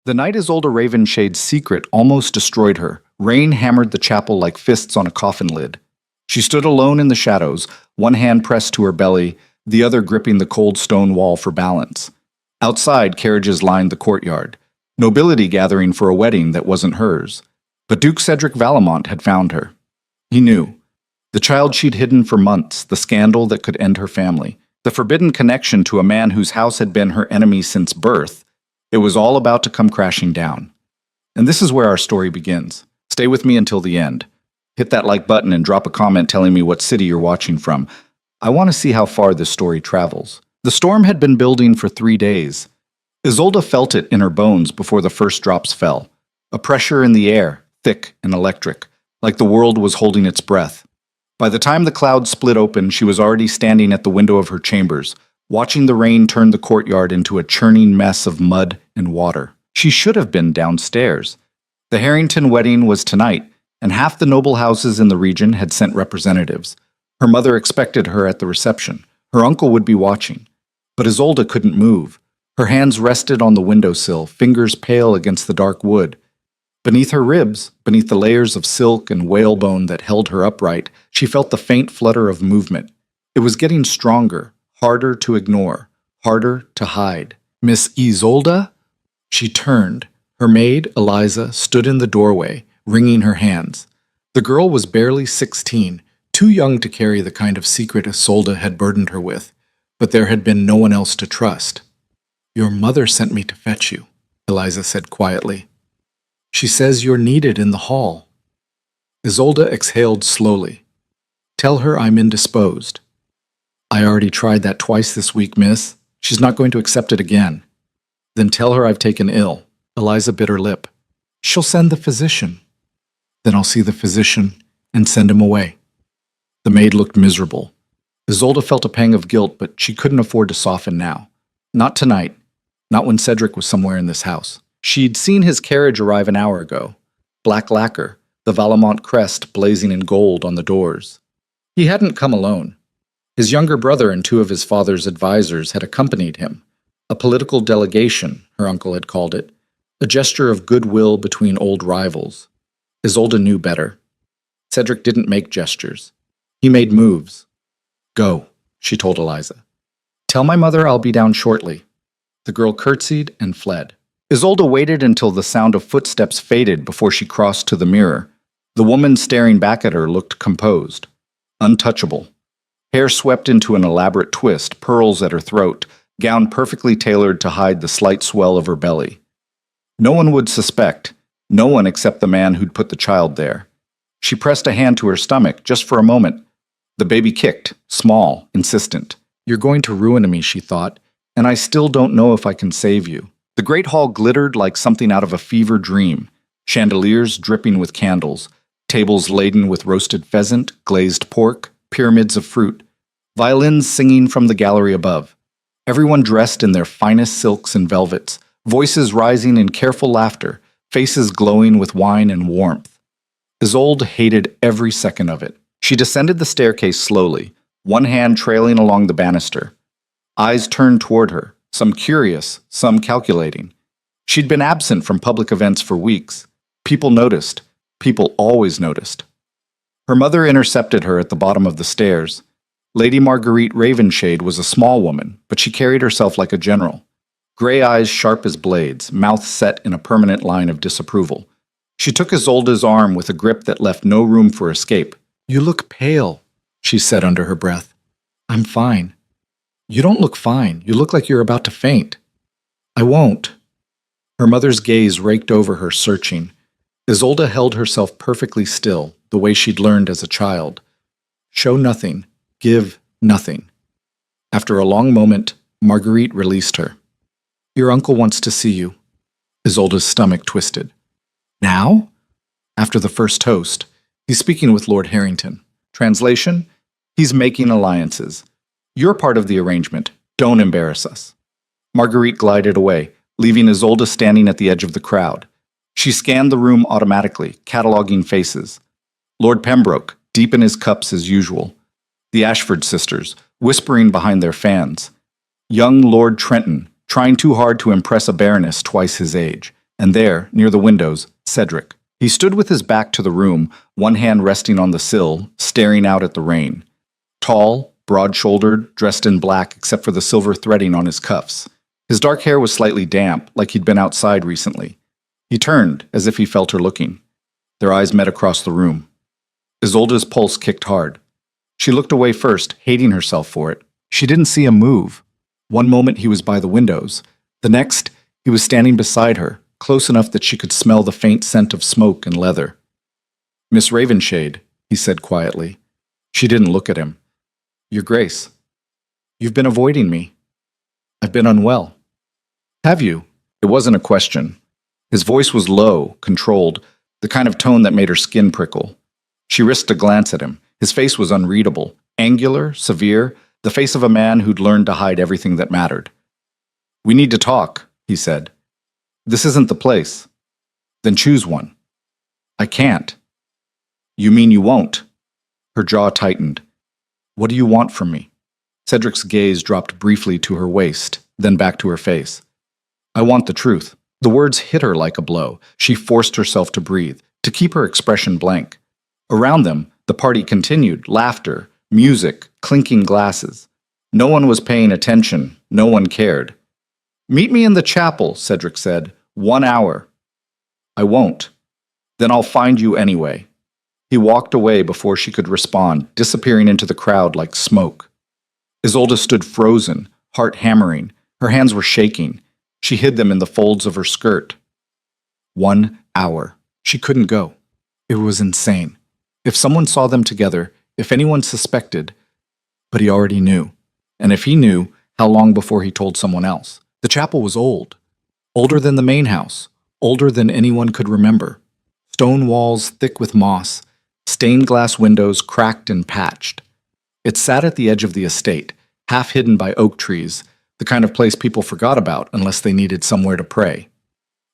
The night Isolde Ravenshade's secret almost destroyed her. Rain hammered the chapel like fists on a coffin lid. She stood alone in the shadows, one hand pressed to her belly, the other gripping the cold stone wall for balance. Outside, carriages lined the courtyard, nobility gathering for a wedding that wasn't hers. But Duke Cedric Valamont had found her. He knew. The child she'd hidden for months, the scandal that could end her family, the forbidden connection to a man whose house had been her enemy since birth. It was all about to come crashing down. And this is where our story begins. Stay with me until the end. Hit that like button and drop a comment telling me what city you're watching from. I want to see how far this story travels. The storm had been building for 3 days. Isolde felt it in her bones before the first drops fell. A pressure in the air, thick and electric, like the world was holding its breath. By the time the clouds split open, she was already standing at the window of her chambers, watching the rain turn the courtyard into a churning mess of mud and water. She should have been downstairs. The Harrington wedding was tonight, and half the noble houses in the region had sent representatives. Her mother expected her at the reception. Her uncle would be watching. But Isolde couldn't move. Her hands rested on the windowsill, fingers pale against the dark wood. Beneath her ribs, beneath the layers of silk and whalebone that held her upright, she felt the faint flutter of movement. It was getting stronger, harder to ignore, harder to hide. Miss Isolde? She turned. Her maid, Eliza, stood in the doorway, wringing her hands. The girl was barely 16, too young to carry the kind of secret Isolde had burdened her with, but there had been no one else to trust. "Your mother sent me to fetch you," Eliza said quietly. "She says you're needed in the hall." Isolde exhaled slowly. "Tell her I'm indisposed." "I already tried that twice this week, miss. She's not going to accept it again." "Then tell her I've taken ill." Eliza bit her lip. "She'll send the physician." "Then I'll see the physician and send him away." The maid looked miserable. Isolde felt a pang of guilt, but she couldn't afford to soften now. Not tonight. Not when Cedric was somewhere in this house. She'd seen his carriage arrive an hour ago. Black lacquer, the Valamont crest blazing in gold on the doors. He hadn't come alone. His younger brother and 2 of his father's advisors had accompanied him. A political delegation, her uncle had called it. A gesture of goodwill between old rivals. Isolde knew better. Cedric didn't make gestures. He made moves. "Go," she told Eliza. "Tell my mother I'll be down shortly." The girl curtsied and fled. Isolde waited until the sound of footsteps faded before she crossed to the mirror. The woman staring back at her looked composed, untouchable. Hair swept into an elaborate twist, pearls at her throat, gown perfectly tailored to hide the slight swell of her belly. No one would suspect, no one except the man who'd put the child there. She pressed a hand to her stomach, just for a moment. The baby kicked, small, insistent. "You're going to ruin me," she thought, "and I still don't know if I can save you." The great hall glittered like something out of a fever dream. Chandeliers dripping with candles, tables laden with roasted pheasant, glazed pork, pyramids of fruit, violins singing from the gallery above. Everyone dressed in their finest silks and velvets, voices rising in careful laughter, faces glowing with wine and warmth. Isolde hated every second of it. She descended the staircase slowly, one hand trailing along the banister. Eyes turned toward her, some curious, some calculating. She'd been absent from public events for weeks. People noticed. People always noticed. Her mother intercepted her at the bottom of the stairs. Lady Marguerite Ravenshade was a small woman, but she carried herself like a general. Gray eyes sharp as blades, mouth set in a permanent line of disapproval. She took Isolde's arm with a grip that left no room for escape. "You look pale," she said under her breath. "I'm fine." "You don't look fine. You look like you're about to faint." "I won't." Her mother's gaze raked over her, searching. Isolde held herself perfectly still, the way she'd learned as a child. Show nothing. Give nothing. After a long moment, Marguerite released her. "Your uncle wants to see you." Isolde's stomach twisted. "Now?" "After the first toast. He's speaking with Lord Harrington." Translation: "He's making alliances. You're part of the arrangement. Don't embarrass us." Marguerite glided away, leaving Isolde standing at the edge of the crowd. She scanned the room automatically, cataloging faces. Lord Pembroke, deep in his cups as usual. The Ashford sisters, whispering behind their fans. Young Lord Trenton, trying too hard to impress a baroness twice his age. And there, near the windows, Cedric. He stood with his back to the room, one hand resting on the sill, staring out at the rain. Tall, broad-shouldered, dressed in black except for the silver threading on his cuffs. His dark hair was slightly damp, like he'd been outside recently. He turned, as if he felt her looking. Their eyes met across the room. Isolde's pulse kicked hard. She looked away first, hating herself for it. She didn't see him move. One moment he was by the windows. The next, he was standing beside her, close enough that she could smell the faint scent of smoke and leather. "Miss Ravenshade," he said quietly. She didn't look at him. "Your Grace, you've been avoiding me. I've been unwell." "Have you?" It wasn't a question. His voice was low, controlled, the kind of tone that made her skin prickle. She risked a glance at him. His face was unreadable, angular, severe, the face of a man who'd learned to hide everything that mattered. "We need to talk," he said. "This isn't the place." "Then choose one." "I can't." "You mean you won't?" Her jaw tightened. "What do you want from me?" Cedric's gaze dropped briefly to her waist, then back to her face. "I want the truth." The words hit her like a blow. She forced herself to breathe, to keep her expression blank. Around them, the party continued, laughter, music, clinking glasses. No one was paying attention. No one cared. "Meet me in the chapel," Cedric said. 1 hour. "I won't." "Then I'll find you anyway." He walked away before she could respond, disappearing into the crowd like smoke. Isolde stood frozen, heart hammering. Her hands were shaking. She hid them in the folds of her skirt. 1 hour. She couldn't go. It was insane. If someone saw them together, if anyone suspected, but he already knew. And if he knew, how long before he told someone else? The chapel was old. Older than the main house. Older than anyone could remember. Stone walls thick with moss. Stained glass windows cracked and patched. It sat at the edge of the estate, half hidden by oak trees, the kind of place people forgot about unless they needed somewhere to pray.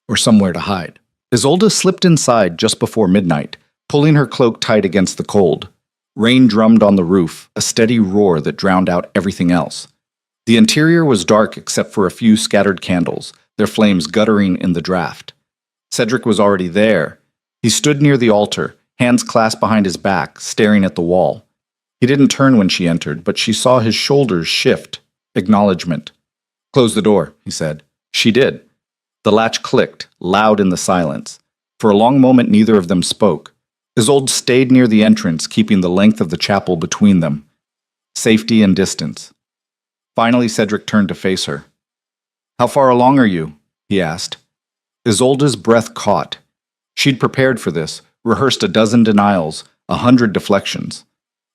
Or somewhere to hide. Isolde slipped inside just before midnight, pulling her cloak tight against the cold. Rain drummed on the roof, a steady roar that drowned out everything else. The interior was dark except for a few scattered candles, their flames guttering in the draft. Cedric was already there. He stood near the altar, hands clasped behind his back, staring at the wall. He didn't turn when she entered, but she saw his shoulders shift. Acknowledgement. "Close the door," he said. She did. The latch clicked, loud in the silence. For a long moment neither of them spoke. Isolde stayed near the entrance, keeping the length of the chapel between them. Safety and distance. Finally Cedric turned to face her. "How far along are you?" he asked. Isolde's breath caught. She'd prepared for this, rehearsed a dozen denials, 100 deflections.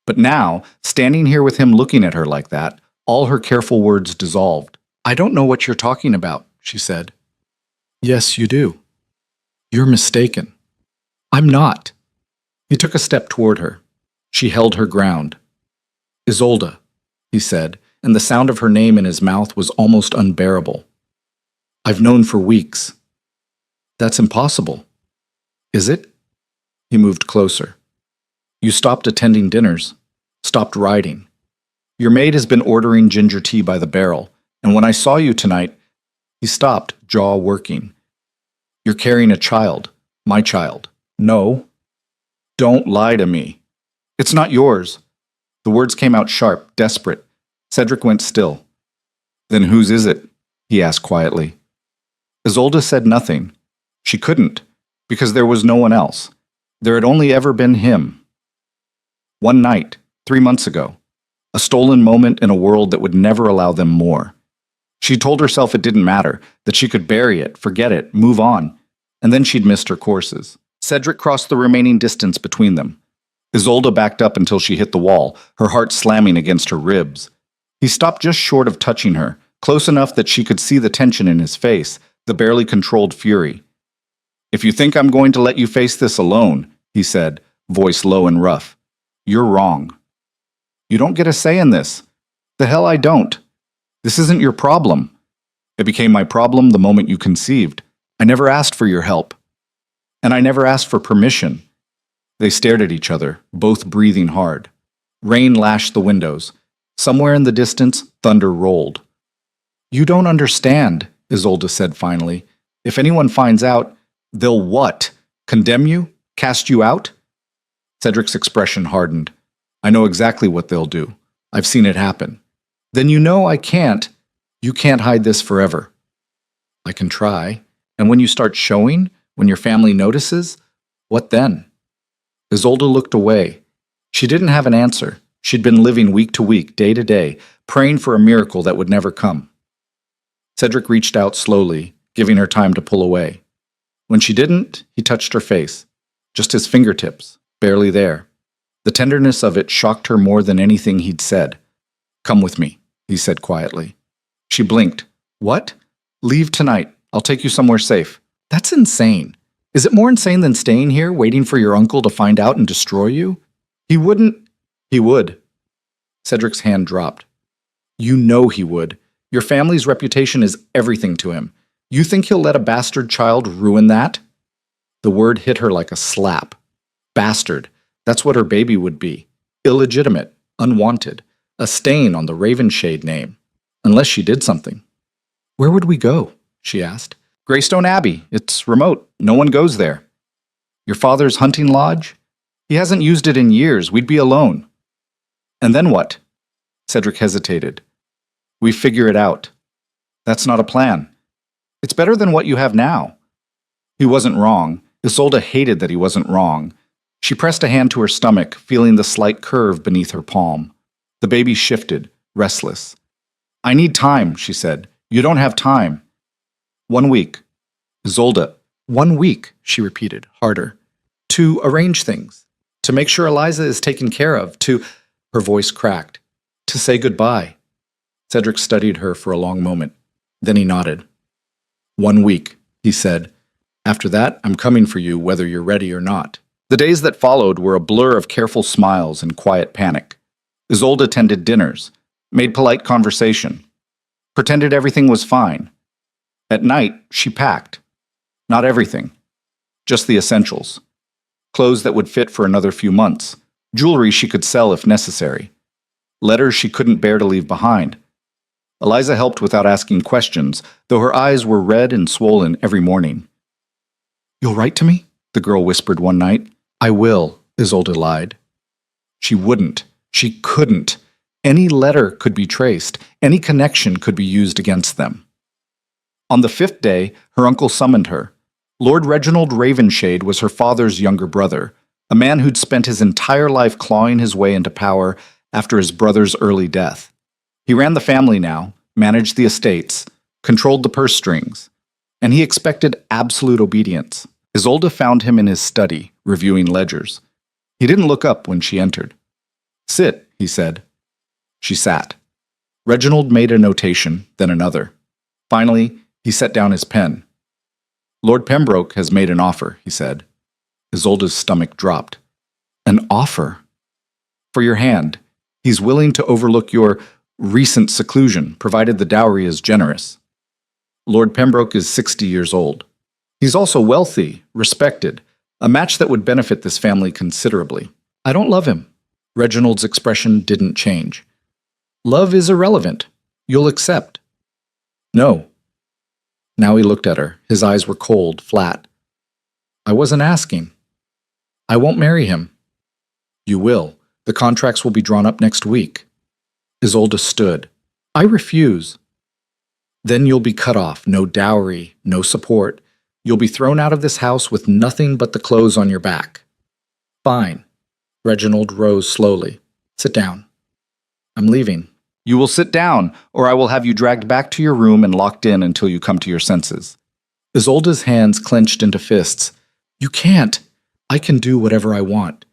But now, standing here with him looking at her like that, all her careful words dissolved. "I don't know what you're talking about," she said. "Yes, you do. You're mistaken." "I'm not." He took a step toward her. She held her ground. "Isolde," he said, and the sound of her name in his mouth was almost unbearable. "I've known for weeks." "That's impossible." "Is it?" He moved closer. "You stopped attending dinners, stopped writing. Your maid has been ordering ginger tea by the barrel, and when I saw you tonight," he stopped, jaw working. "You're carrying a child, my child." "No." "Don't lie to me." "It's not yours." The words came out sharp, desperate. Cedric went still. "Then whose is it?" he asked quietly. Isolde said nothing. She couldn't, because there was no one else. There had only ever been him. One night, 3 months ago. A stolen moment in a world that would never allow them more. She told herself it didn't matter, that she could bury it, forget it, move on, and then she'd missed her courses. Cedric crossed the remaining distance between them. Isolde backed up until she hit the wall, her heart slamming against her ribs. He stopped just short of touching her, close enough that she could see the tension in his face, the barely controlled fury. "If you think I'm going to let you face this alone," he said, voice low and rough, "you're wrong. You don't get a say in this." "The hell I don't. This isn't your problem." "It became my problem the moment you conceived. I never asked for your help. And I never asked for permission." They stared at each other, both breathing hard. Rain lashed the windows. Somewhere in the distance, thunder rolled. "You don't understand," Isolde said finally. If anyone finds out, they'll what? Condemn you? Cast you out? Cedric's expression hardened. I know exactly what they'll do. I've seen it happen. Then you know I can't. You can't hide this forever. I can try. And when you start showing, when your family notices, what then? Isolde looked away. She didn't have an answer. She'd been living week to week, day to day, praying for a miracle that would never come. Cedric reached out slowly, giving her time to pull away. When she didn't, he touched her face. Just his fingertips, barely there. The tenderness of it shocked her more than anything he'd said. Come with me, he said quietly. She blinked. What? Leave tonight. I'll take you somewhere safe. That's insane. Is it more insane than staying here, waiting for your uncle to find out and destroy you? He wouldn't. He would. Cedric's hand dropped. You know he would. Your family's reputation is everything to him. You think he'll let a bastard child ruin that? The word hit her like a slap. Bastard. That's what her baby would be. Illegitimate. Unwanted. A stain on the Ravenshade name. Unless she did something. Where would we go? She asked. Greystone Abbey. It's remote. No one goes there. Your father's hunting lodge? He hasn't used it in years. We'd be alone. And then what? Cedric hesitated. We figure it out. That's not a plan. It's better than what you have now. He wasn't wrong. Isolde hated that he wasn't wrong. She pressed a hand to her stomach, feeling the slight curve beneath her palm. The baby shifted, restless. I need time, she said. You don't have time. 1 week. Isolde, 1 week, she repeated, harder. To arrange things. To make sure Eliza is taken care of. To... Her voice cracked. To say goodbye. Cedric studied her for a long moment. Then he nodded. 1 week, he said. After that, I'm coming for you whether you're ready or not. The days that followed were a blur of careful smiles and quiet panic. Isolde attended dinners, made polite conversation, pretended everything was fine. At night, she packed. Not everything. Just the essentials. Clothes that would fit for another few months. Jewelry she could sell if necessary. Letters she couldn't bear to leave behind. Eliza helped without asking questions, though her eyes were red and swollen every morning. You'll write to me? The girl whispered one night. I will, Isolde lied. She wouldn't. She couldn't. Any letter could be traced. Any connection could be used against them. On the 5th day, her uncle summoned her. Lord Reginald Ravenshade was her father's younger brother, a man who'd spent his entire life clawing his way into power after his brother's early death. He ran the family now, managed the estates, controlled the purse strings, and he expected absolute obedience. Isolde found him in his study, reviewing ledgers. He didn't look up when she entered. Sit, he said. She sat. Reginald made a notation, then another. Finally, he set down his pen. Lord Pembroke has made an offer, he said. Isolde's stomach dropped. An offer? For your hand. He's willing to overlook your recent seclusion, provided the dowry is generous. Lord Pembroke is 60 years old. He's also wealthy, respected, a match that would benefit this family considerably. I don't love him. Reginald's expression didn't change. Love is irrelevant. You'll accept. No. Now he looked at her. His eyes were cold, flat. I wasn't asking. I won't marry him. You will. The contracts will be drawn up next week. Isolde stood. I refuse. Then you'll be cut off. No dowry, no support. You'll be thrown out of this house with nothing but the clothes on your back. Fine. Reginald rose slowly. Sit down. I'm leaving. You will sit down, or I will have you dragged back to your room and locked in until you come to your senses. Isolde's hands clenched into fists. You can't. I can do whatever I want.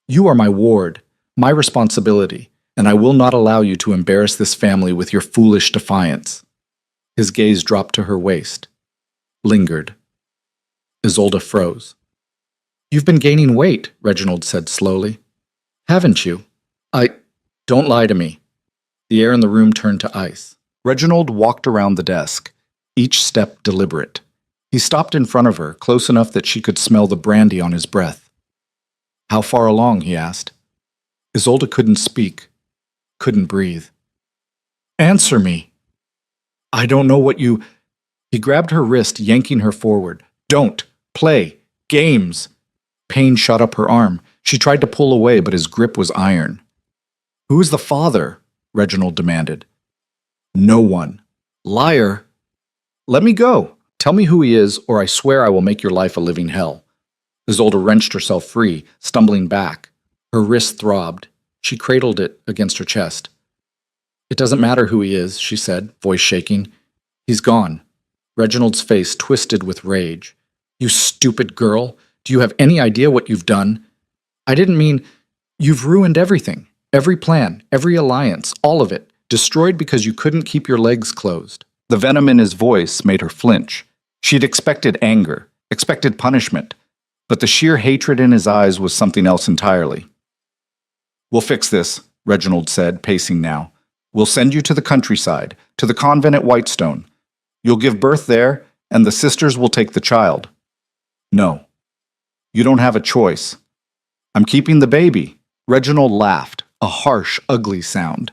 You are my ward, my responsibility, and I will not allow you to embarrass this family with your foolish defiance. His gaze dropped to her waist. Lingered. Isolde froze. You've been gaining weight, Reginald said slowly. Haven't you? Don't lie to me. The air in the room turned to ice. Reginald walked around the desk, each step deliberate. He stopped in front of her, close enough that she could smell the brandy on his breath. How far along? He asked. Isolde couldn't speak, couldn't breathe. Answer me. I don't know what you... He grabbed her wrist, yanking her forward. Don't. Play. Games. Pain shot up her arm. She tried to pull away, but his grip was iron. Who is the father? Reginald demanded. No one. Liar. Let me go. Tell me who he is, or I swear I will make your life a living hell. Isolde wrenched herself free, stumbling back. Her wrist throbbed. She cradled it against her chest. It doesn't matter who he is, she said, voice shaking. He's gone. Reginald's face twisted with rage. You stupid girl. Do you have any idea what you've done? I didn't mean... You've ruined everything. Every plan, every alliance, all of it. Destroyed because you couldn't keep your legs closed. The venom in his voice made her flinch. She'd expected anger, expected punishment, but the sheer hatred in his eyes was something else entirely. We'll fix this, Reginald said, pacing now. We'll send you to the countryside, to the convent at Whitestone. You'll give birth there, and the sisters will take the child. No. You don't have a choice. I'm keeping the baby. Reginald laughed, a harsh, ugly sound.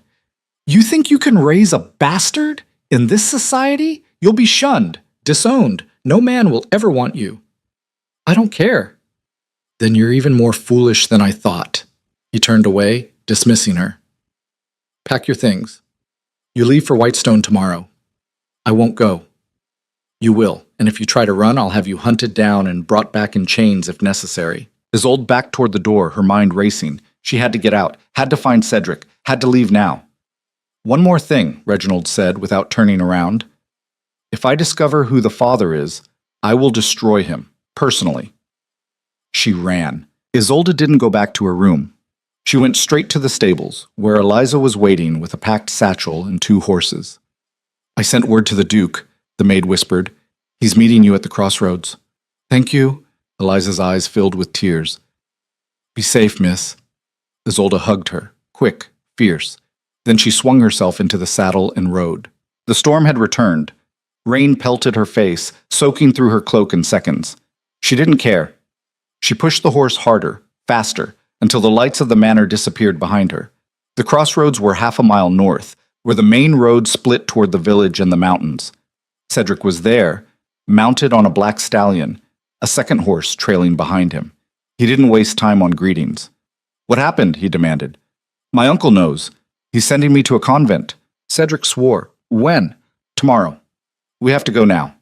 You think you can raise a bastard? In this society, you'll be shunned, disowned. No man will ever want you. I don't care. Then you're even more foolish than I thought. He turned away, dismissing her. Pack your things. You leave for Whitestone tomorrow. I won't go. You will, and if you try to run, I'll have you hunted down and brought back in chains if necessary. Isolde backed toward the door, her mind racing. She had to get out, had to find Cedric, had to leave now. One more thing, Reginald said without turning around. If I discover who the father is, I will destroy him, personally. She ran. Isolde didn't go back to her room. She went straight to the stables, where Eliza was waiting with a packed satchel and 2 horses. I sent word to the Duke, the maid whispered. He's meeting you at the crossroads. Thank you. Eliza's eyes filled with tears. Be safe, miss. Isolde hugged her, quick, fierce. Then she swung herself into the saddle and rode. The storm had returned. Rain pelted her face, soaking through her cloak in seconds. She didn't care. She pushed the horse harder, faster, until the lights of the manor disappeared behind her. The crossroads were half a mile north, where the main road split toward the village and the mountains. Cedric was there, mounted on a black stallion, a second horse trailing behind him. He didn't waste time on greetings. What happened? He demanded. My uncle knows. He's sending me to a convent. Cedric swore. When? Tomorrow. We have to go now.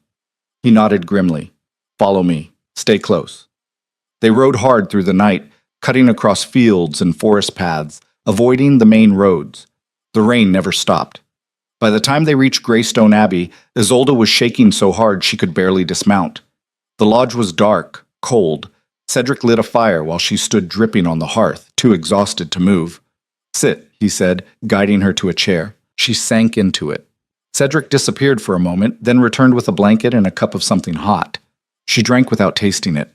He nodded grimly. Follow me. Stay close. They rode hard through the night, cutting across fields and forest paths, avoiding the main roads. The rain never stopped. By the time they reached Greystone Abbey, Isolde was shaking so hard she could barely dismount. The lodge was dark, cold. Cedric lit a fire while she stood dripping on the hearth, too exhausted to move. Sit, he said, guiding her to a chair. She sank into it. Cedric disappeared for a moment, then returned with a blanket and a cup of something hot. She drank without tasting it.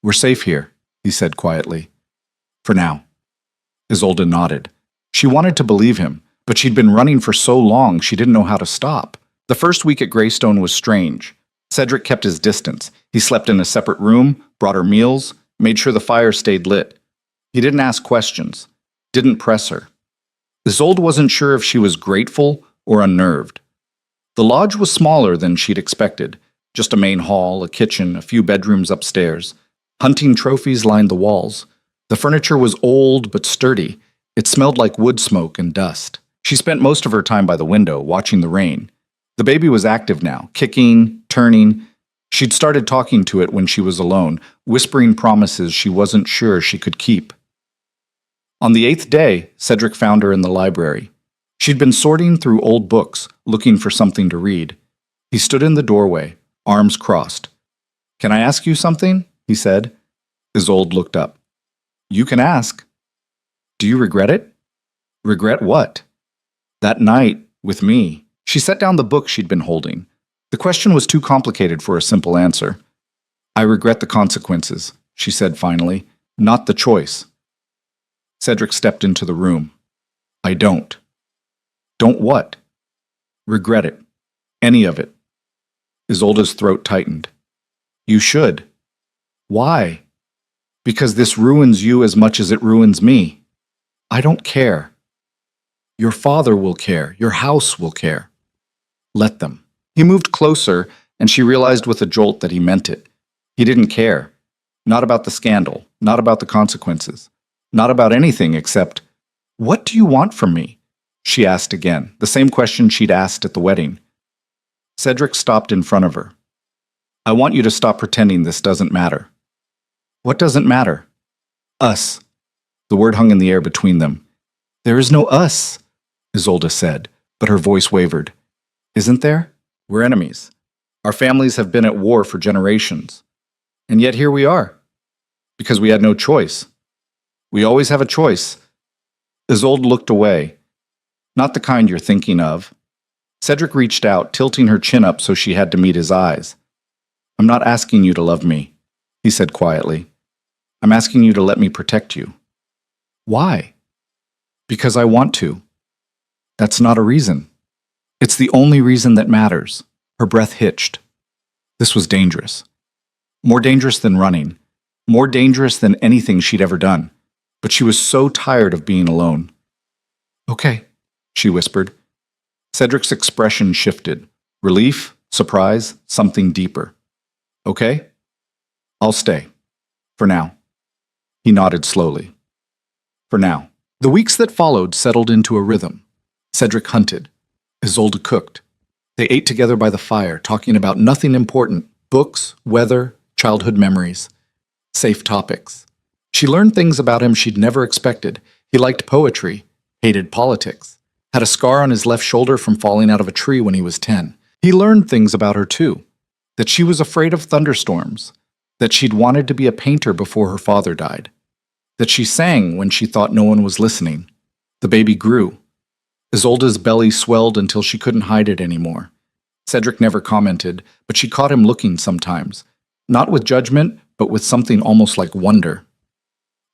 We're safe here, he said quietly. For now. Isolde nodded. She wanted to believe him, but she'd been running for so long she didn't know how to stop. The first week at Greystone was strange. Cedric kept his distance. He slept in a separate room, brought her meals, made sure the fire stayed lit. He didn't ask questions, didn't press her. Isolde wasn't sure if she was grateful or unnerved. The lodge was smaller than she'd expected. Just a main hall, a kitchen, a few bedrooms upstairs. Hunting trophies lined the walls. The furniture was old but sturdy. It smelled like wood smoke and dust. She spent most of her time by the window, watching the rain. The baby was active now, kicking, turning. She'd started talking to it when she was alone, whispering promises she wasn't sure she could keep. On the 8th day, Cedric found her in the library. She'd been sorting through old books, looking for something to read. He stood in the doorway, arms crossed. Can I ask you something? He said. Isolde looked up. You can ask. Do you regret it? Regret what? That night, with me. She set down the book she'd been holding. The question was too complicated for a simple answer. I regret the consequences, she said finally, not the choice. Cedric stepped into the room. I don't. Don't what? Regret it. Any of it. Isolde's throat tightened. You should. Why? Because this ruins you as much as it ruins me. I don't care. Your father will care. Your house will care. Let them. He moved closer, and she realized with a jolt that he meant it. He didn't care. Not about the scandal, not about the consequences, not about anything except, "What do you want from me?" she asked again, the same question she'd asked at the wedding. Cedric stopped in front of her. "I want you to stop pretending this doesn't matter." "What doesn't matter?" "Us." The word hung in the air between them. "There is no us," Isolde said, but her voice wavered. "Isn't there? We're enemies. Our families have been at war for generations. And yet here we are. Because we had no choice. We always have a choice." Isolde looked away. "Not the kind you're thinking of." Cedric reached out, tilting her chin up so she had to meet his eyes. "I'm not asking you to love me," he said quietly. "I'm asking you to let me protect you." "Why?" "Because I want to." "That's not a reason." "It's the only reason that matters." Her breath hitched. This was dangerous. More dangerous than running. More dangerous than anything she'd ever done. But she was so tired of being alone. "Okay," she whispered. Cedric's expression shifted. Relief, surprise, something deeper. "Okay? I'll stay. For now." He nodded slowly. For now. The weeks that followed settled into a rhythm. Cedric hunted. Isolde cooked. They ate together by the fire, talking about nothing important: books, weather, childhood memories. Safe topics. She learned things about him she'd never expected. He liked poetry, hated politics, had a scar on his left shoulder from falling out of a tree when he was 10. He learned things about her too. That she was afraid of thunderstorms. That she'd wanted to be a painter before her father died. That she sang when she thought no one was listening. The baby grew. Isolde's belly swelled until she couldn't hide it anymore. Cedric never commented, but she caught him looking sometimes. Not with judgment, but with something almost like wonder.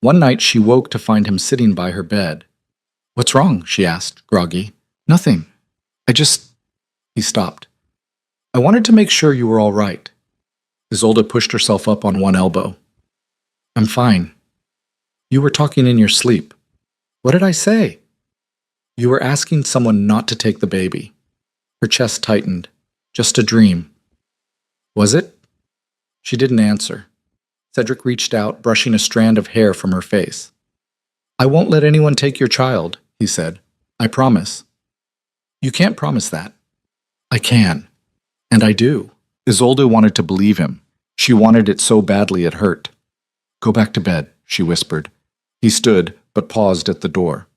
One night she woke to find him sitting by her bed. "What's wrong?" she asked, groggy. "Nothing. He stopped. "I wanted to make sure you were all right." Isolde pushed herself up on one elbow. "I'm fine." "You were talking in your sleep." "What did I say?" "You were asking someone not to take the baby." Her chest tightened. "Just a dream." "Was it?" She didn't answer. Cedric reached out, brushing a strand of hair from her face. "I won't let anyone take your child," he said. "I promise." "You can't promise that." "I can. And I do." Isolde wanted to believe him. She wanted it so badly it hurt. "Go back to bed," she whispered. He stood, but paused at the door.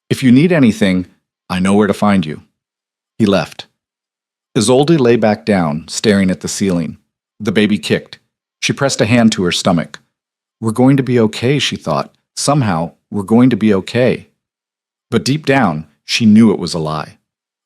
"If you need anything, I know where to find you." He left. Isolde lay back down, staring at the ceiling. The baby kicked. She pressed a hand to her stomach. "We're going to be okay," she thought. "Somehow, we're going to be okay." But deep down, she knew it was a lie.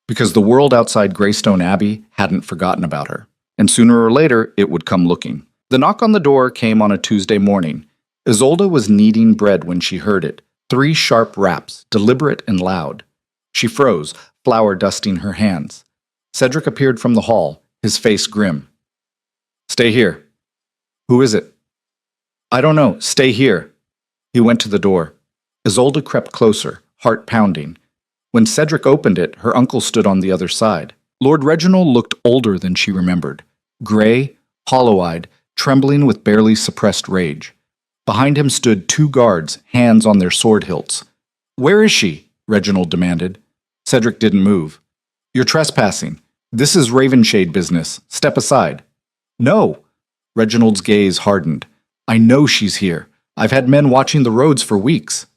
Because the world outside Greystone Abbey hadn't forgotten about her. And sooner or later, it would come looking. The knock on the door came on a Tuesday morning. Isolde was kneading bread when she heard it. 3 sharp raps, deliberate and loud. She froze, flour dusting her hands. Cedric appeared from the hall, his face grim. "Stay here." "Who is it?" "I don't know. Stay here." He went to the door. Isolde crept closer, heart pounding. When Cedric opened it, her uncle stood on the other side. Lord Reginald looked older than she remembered. Gray, hollow-eyed, trembling with barely suppressed rage. Behind him stood 2 guards, hands on their sword hilts. "Where is she?" Reginald demanded. Cedric didn't move. "You're trespassing. This is Ravenshade business. Step aside." "No." Reginald's gaze hardened. "I know she's here. I've had men watching the roads for weeks."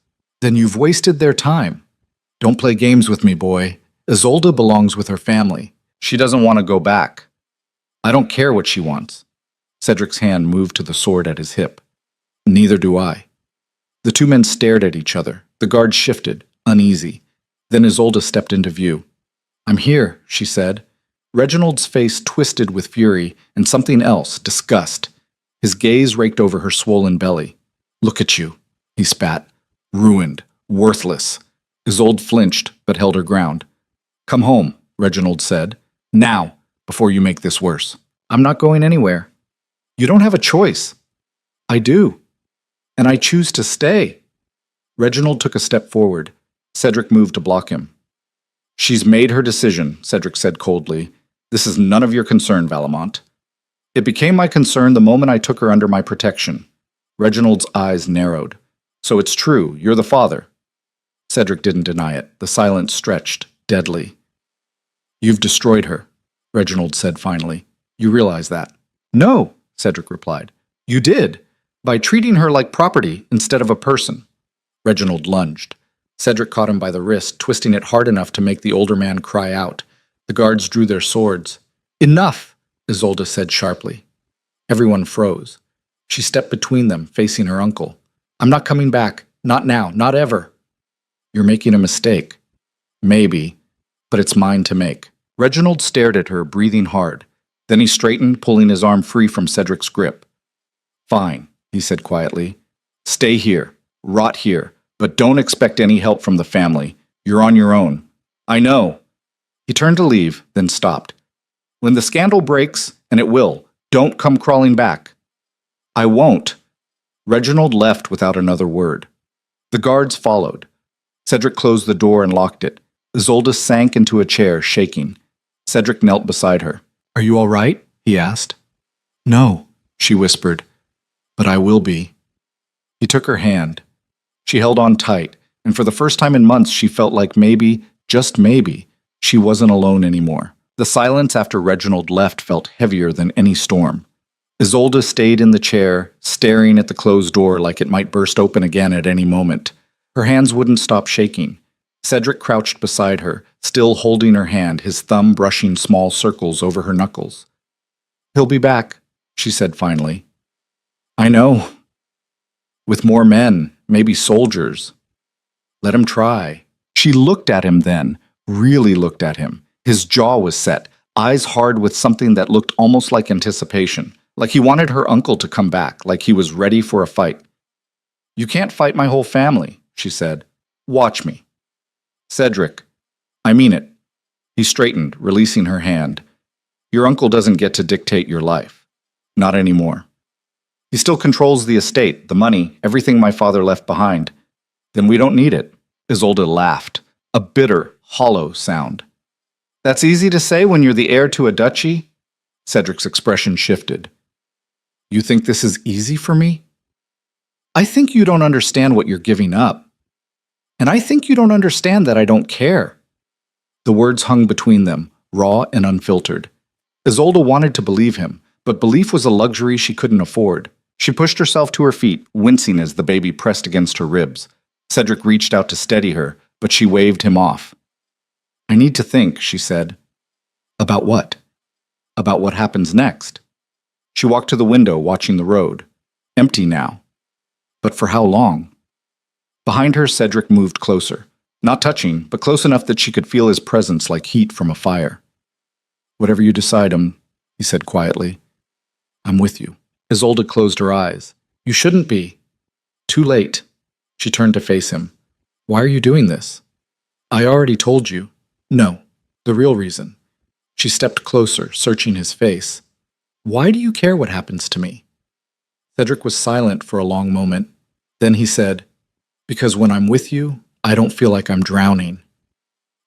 "Then you've wasted their time." "Don't play games with me, boy. Isolde belongs with her family. She doesn't want to go back." "I don't care what she wants." Cedric's hand moved to the sword at his hip. "Neither do I." The 2 men stared at each other. The guard shifted, uneasy. Then Isolde stepped into view. "I'm here," she said. Reginald's face twisted with fury and something else, disgust. His gaze raked over her swollen belly. "Look at you," he spat. "Ruined, worthless." Isolde flinched, but held her ground. "Come home," Reginald said. "Now, before you make this worse." "I'm not going anywhere." "You don't have a choice." "I do. And I choose to stay." Reginald took a step forward. Cedric moved to block him. "She's made her decision," Cedric said coldly. This is none of your concern, Valamont. It became my concern the moment I took her under my protection. Reginald's eyes narrowed. So it's true, you're the father. Cedric didn't deny it. The silence stretched, deadly. You've destroyed her, Reginald said finally. You realize that? No, Cedric replied. You did, by treating her like property instead of a person. Reginald lunged. Cedric caught him by the wrist, twisting it hard enough to make the older man cry out. The guards drew their swords. Enough, Isolde said sharply. Everyone froze. She stepped between them, facing her uncle. I'm not coming back. Not now. Not ever. You're making a mistake. Maybe, but it's mine to make. Reginald stared at her, breathing hard. Then he straightened, pulling his arm free from Cedric's grip. Fine, he said quietly. Stay here. Rot here. But don't expect any help from the family. You're on your own. I know. He turned to leave, then stopped. When the scandal breaks, and it will, don't come crawling back. I won't. Reginald left without another word. The guards followed. Cedric closed the door and locked it. Isolde sank into a chair, shaking. Cedric knelt beside her. Are you all right? He asked. No, she whispered. But I will be. He took her hand. She held on tight, and for the first time in months she felt like maybe, just maybe, she wasn't alone anymore. The silence after Reginald left felt heavier than any storm. Isolde stayed in the chair, staring at the closed door like it might burst open again at any moment. Her hands wouldn't stop shaking. Cedric crouched beside her, still holding her hand, his thumb brushing small circles over her knuckles. He'll be back, she said finally. I know. With more men, maybe soldiers. Let him try. She looked at him then, really looked at him. His jaw was set, eyes hard with something that looked almost like anticipation, like he wanted her uncle to come back, like he was ready for a fight. You can't fight my whole family, she said. Watch me. Cedric, I mean it. He straightened, releasing her hand. Your uncle doesn't get to dictate your life. Not anymore. He still controls the estate, the money, everything my father left behind. Then we don't need it. Isolde laughed, a bitter, hollow sound. That's easy to say when you're the heir to a duchy? Cedric's expression shifted. You think this is easy for me? I think you don't understand what you're giving up. And I think you don't understand that I don't care. The words hung between them, raw and unfiltered. Isolde wanted to believe him, but belief was a luxury she couldn't afford. She pushed herself to her feet, wincing as the baby pressed against her ribs. Cedric reached out to steady her, but she waved him off. I need to think, she said. About what? About what happens next. She walked to the window, watching the road. Empty now. But for how long? Behind her, Cedric moved closer. Not touching, but close enough that she could feel his presence like heat from a fire. Whatever you decide, he said quietly. I'm with you. Isolde closed her eyes. You shouldn't be. Too late. She turned to face him. Why are you doing this? I already told you. No, the real reason. She stepped closer, searching his face. Why do you care what happens to me? Cedric was silent for a long moment. Then he said, Because when I'm with you, I don't feel like I'm drowning.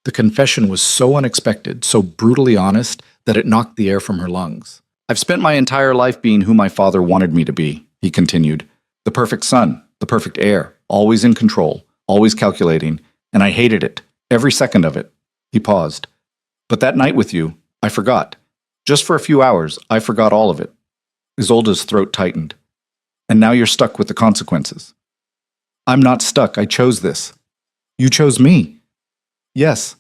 The confession was so unexpected, so brutally honest, that it knocked the air from her lungs. I've spent my entire life being who my father wanted me to be, he continued. The perfect son, the perfect heir, always in control, always calculating, and I hated it, every second of it. He paused. But that night with you, I forgot. Just for a few hours, I forgot all of it. Isolde's throat tightened. And now you're stuck with the consequences. I'm not stuck, I chose this. You chose me. Yes.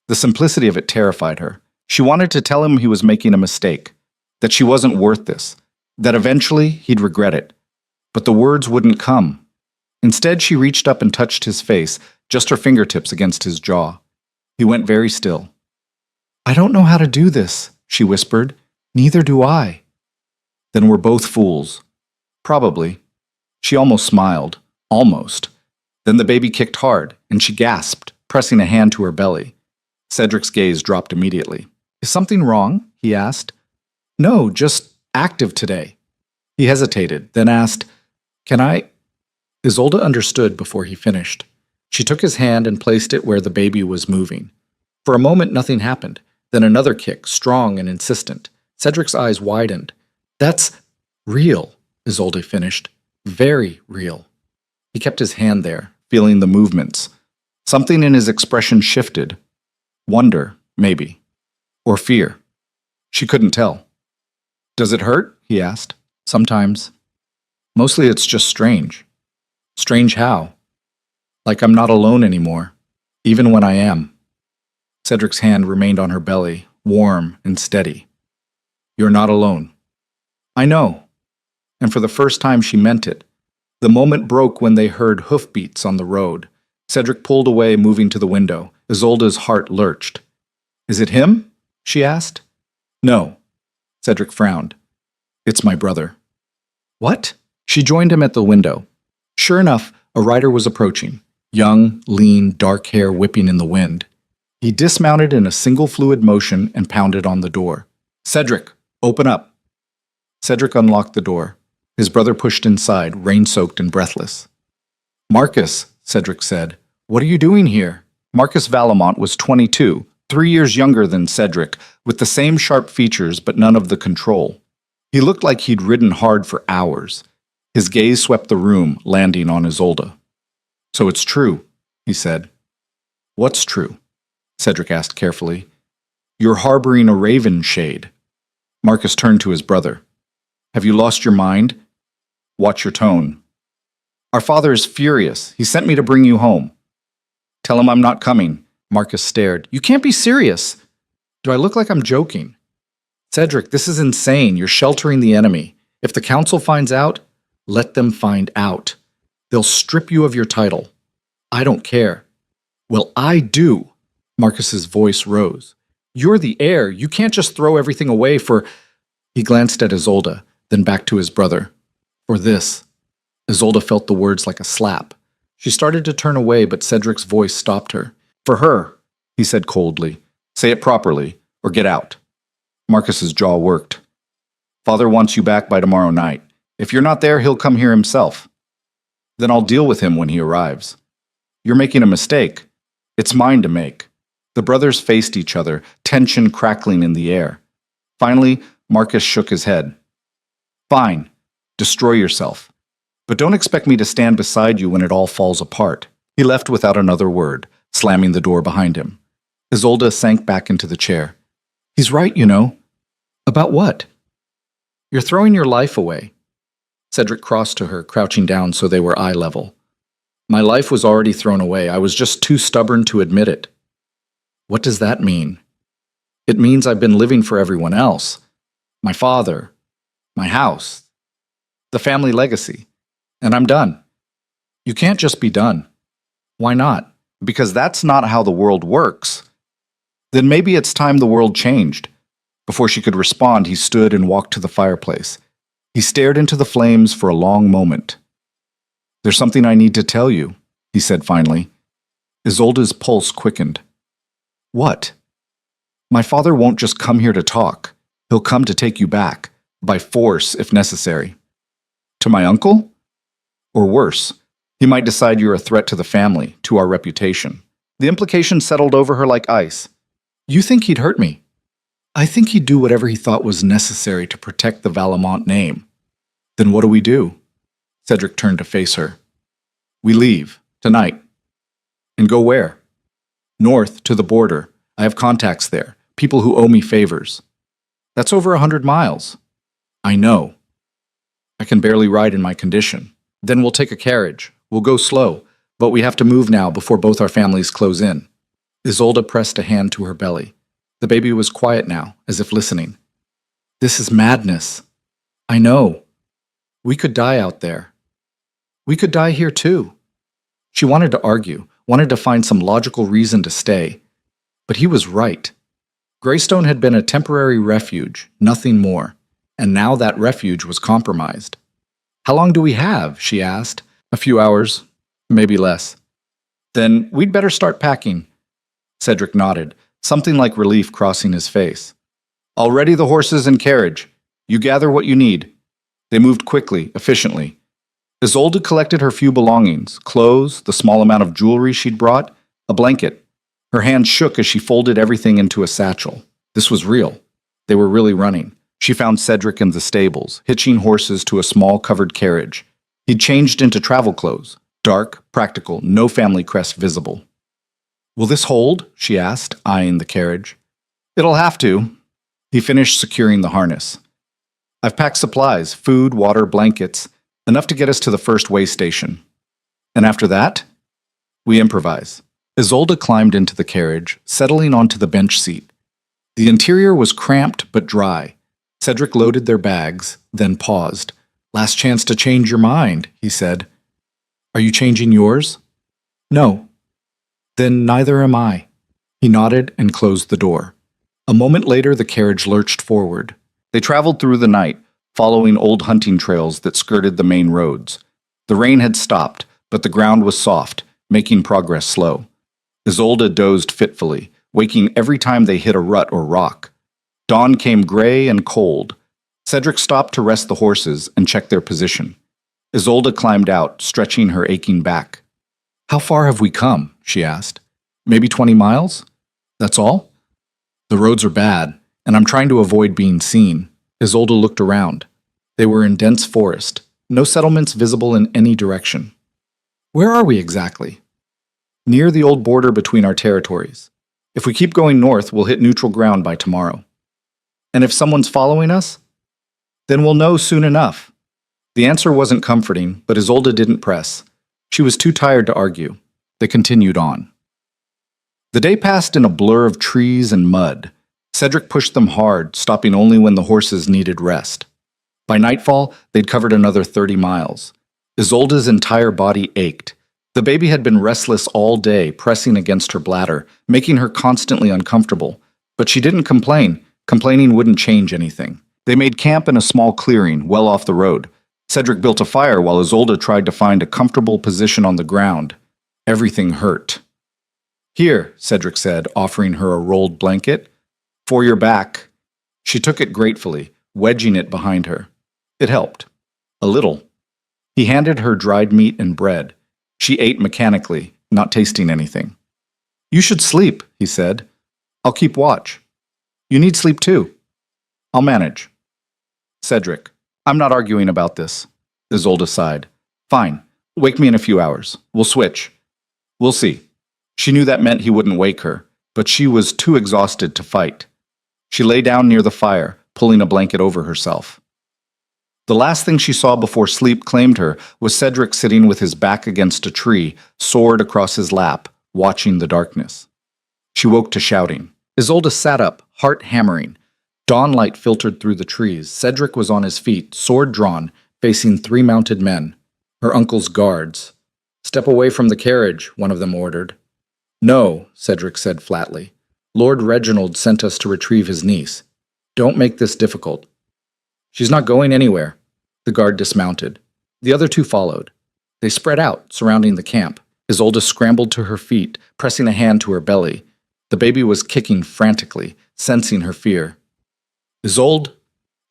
The simplicity of it terrified her. She wanted to tell him he was making a mistake, that she wasn't worth this, that eventually he'd regret it. But the words wouldn't come. Instead, she reached up and touched his face, just her fingertips against his jaw. He went very still. I don't know how to do this, she whispered. Neither do I. Then we're both fools. Probably. She almost smiled. Almost. Then the baby kicked hard, and she gasped, pressing a hand to her belly. Cedric's gaze dropped immediately. Is something wrong? He asked. No, just active today. He hesitated, then asked, Can I? Isolde understood before he finished. She took his hand and placed it where the baby was moving. For a moment, nothing happened. Then another kick, strong and insistent. Cedric's eyes widened. That's real, Isolde finished. Very real. He kept his hand there, feeling the movements. Something in his expression shifted. Wonder, maybe. Or fear. She couldn't tell. Does it hurt? He asked. Sometimes. Mostly it's just strange. Strange how? Like I'm not alone anymore, even when I am. Cedric's hand remained on her belly, warm and steady. You're not alone. I know. And for the first time she meant it. The moment broke when they heard hoofbeats on the road. Cedric pulled away, moving to the window. Isolde's heart lurched. Is it him? She asked. No. Cedric frowned. It's my brother. What? She joined him at the window. Sure enough, a rider was approaching. Young, lean, dark hair whipping in the wind. He dismounted in a single fluid motion and pounded on the door. Cedric, open up. Cedric unlocked the door. His brother pushed inside, rain-soaked and breathless. Marcus, Cedric said, what are you doing here? Marcus Valamont was 22, 3 years younger than Cedric, with the same sharp features but none of the control. He looked like he'd ridden hard for hours. His gaze swept the room, landing on Isolde. So it's true, he said. What's true? Cedric asked carefully. You're harboring a raven shade. Marcus turned to his brother. Have you lost your mind? Watch your tone. Our father is furious. He sent me to bring you home. Tell him I'm not coming. Marcus stared. You can't be serious. Do I look like I'm joking? Cedric, this is insane. You're sheltering the enemy. If the council finds out, let them find out. They'll strip you of your title. I don't care. Well, I do. Marcus's voice rose. You're the heir. You can't just throw everything away for... He glanced at Isolde, then back to his brother. For this. Isolde felt the words like a slap. She started to turn away, but Cedric's voice stopped her. For her, he said coldly. Say it properly, or get out. Marcus's jaw worked. Father wants you back by tomorrow night. If you're not there, he'll come here himself. Then I'll deal with him when he arrives. You're making a mistake. It's mine to make. The brothers faced each other, tension crackling in the air. Finally, Marcus shook his head. Fine. Destroy yourself. But don't expect me to stand beside you when it all falls apart. He left without another word, slamming the door behind him. Isolde sank back into the chair. He's right, you know. About what? You're throwing your life away. Cedric crossed to her, crouching down so they were eye level. My life was already thrown away. I was just too stubborn to admit it. What does that mean? It means I've been living for everyone else. My father, my house, the family legacy. And I'm done. You can't just be done. Why not? Because that's not how the world works. Then maybe it's time the world changed. Before she could respond, he stood and walked to the fireplace. He stared into the flames for a long moment. There's something I need to tell you, he said finally. Isolde's pulse quickened. What? My father won't just come here to talk. He'll come to take you back, by force if necessary. To my uncle? Or worse, he might decide you're a threat to the family, to our reputation. The implication settled over her like ice. You think he'd hurt me? I think he'd do whatever he thought was necessary to protect the Valamont name. Then what do we do? Cedric turned to face her. We leave, tonight. And go where? North, to the border. I have contacts there, people who owe me favors. That's over 100 miles. I know. I can barely ride in my condition. Then we'll take a carriage. We'll go slow, but we have to move now before both our families close in. Isolde pressed a hand to her belly. The baby was quiet now, as if listening. This is madness. I know. We could die out there. We could die here too. She wanted to argue, wanted to find some logical reason to stay. But he was right. Greystone had been a temporary refuge, nothing more. And now that refuge was compromised. How long do we have? She asked. A few hours, maybe less. Then we'd better start packing. Cedric nodded, something like relief crossing his face. I'll ready the horses and carriage. You gather what you need. They moved quickly, efficiently. Isolde collected her few belongings, clothes, the small amount of jewelry she'd brought, a blanket. Her hand shook as she folded everything into a satchel. This was real. They were really running. She found Cedric in the stables, hitching horses to a small covered carriage. He'd changed into travel clothes. Dark, practical, no family crest visible. "Will this hold?" she asked, eyeing the carriage. "It'll have to." He finished securing the harness. "I've packed supplies, food, water, blankets, enough to get us to the first way station. And after that, we improvise." Isolde climbed into the carriage, settling onto the bench seat. The interior was cramped but dry. Cedric loaded their bags, then paused. "Last chance to change your mind," he said. "Are you changing yours?" "No." "Then neither am I." He nodded and closed the door. A moment later, the carriage lurched forward. They traveled through the night, following old hunting trails that skirted the main roads. The rain had stopped, but the ground was soft, making progress slow. Isolde dozed fitfully, waking every time they hit a rut or rock. Dawn came gray and cold. Cedric stopped to rest the horses and check their position. Isolde climbed out, stretching her aching back. "How far have we come?" she asked. "Maybe 20 miles? That's all?" "The roads are bad, and I'm trying to avoid being seen." Isolde looked around. They were in dense forest, no settlements visible in any direction. "Where are we exactly?" "Near the old border between our territories. If we keep going north, we'll hit neutral ground by tomorrow." "And if someone's following us?" "Then we'll know soon enough." The answer wasn't comforting, but Isolde didn't press. She was too tired to argue. They continued on. The day passed in a blur of trees and mud. Cedric pushed them hard, stopping only when the horses needed rest. By nightfall, they'd covered another 30 miles. Isolde's entire body ached. The baby had been restless all day, pressing against her bladder, making her constantly uncomfortable. But she didn't complain. Complaining wouldn't change anything. They made camp in a small clearing, well off the road. Cedric built a fire while Isolde tried to find a comfortable position on the ground. Everything hurt. "Here," Cedric said, offering her a rolled blanket. "For your back." She took it gratefully, wedging it behind her. It helped. A little. He handed her dried meat and bread. She ate mechanically, not tasting anything. "You should sleep," he said. "I'll keep watch." "You need sleep too." "I'll manage." "Cedric, I'm not arguing about this." Isolde sighed. "Fine. Wake me in a few hours. We'll switch. We'll see." She knew that meant he wouldn't wake her, but she was too exhausted to fight. She lay down near the fire, pulling a blanket over herself. The last thing she saw before sleep claimed her was Cedric sitting with his back against a tree, sword across his lap, watching the darkness. She woke to shouting. Isolde sat up, heart hammering. Dawnlight filtered through the trees. Cedric was on his feet, sword drawn, facing 3 mounted men, her uncle's guards. "Step away from the carriage," one of them ordered. "No," Cedric said flatly. "Lord Reginald sent us to retrieve his niece. Don't make this difficult." "She's not going anywhere." The guard dismounted. The other 2 followed. They spread out, surrounding the camp. Isolde scrambled to her feet, pressing a hand to her belly. The baby was kicking frantically, sensing her fear. "Isolde,"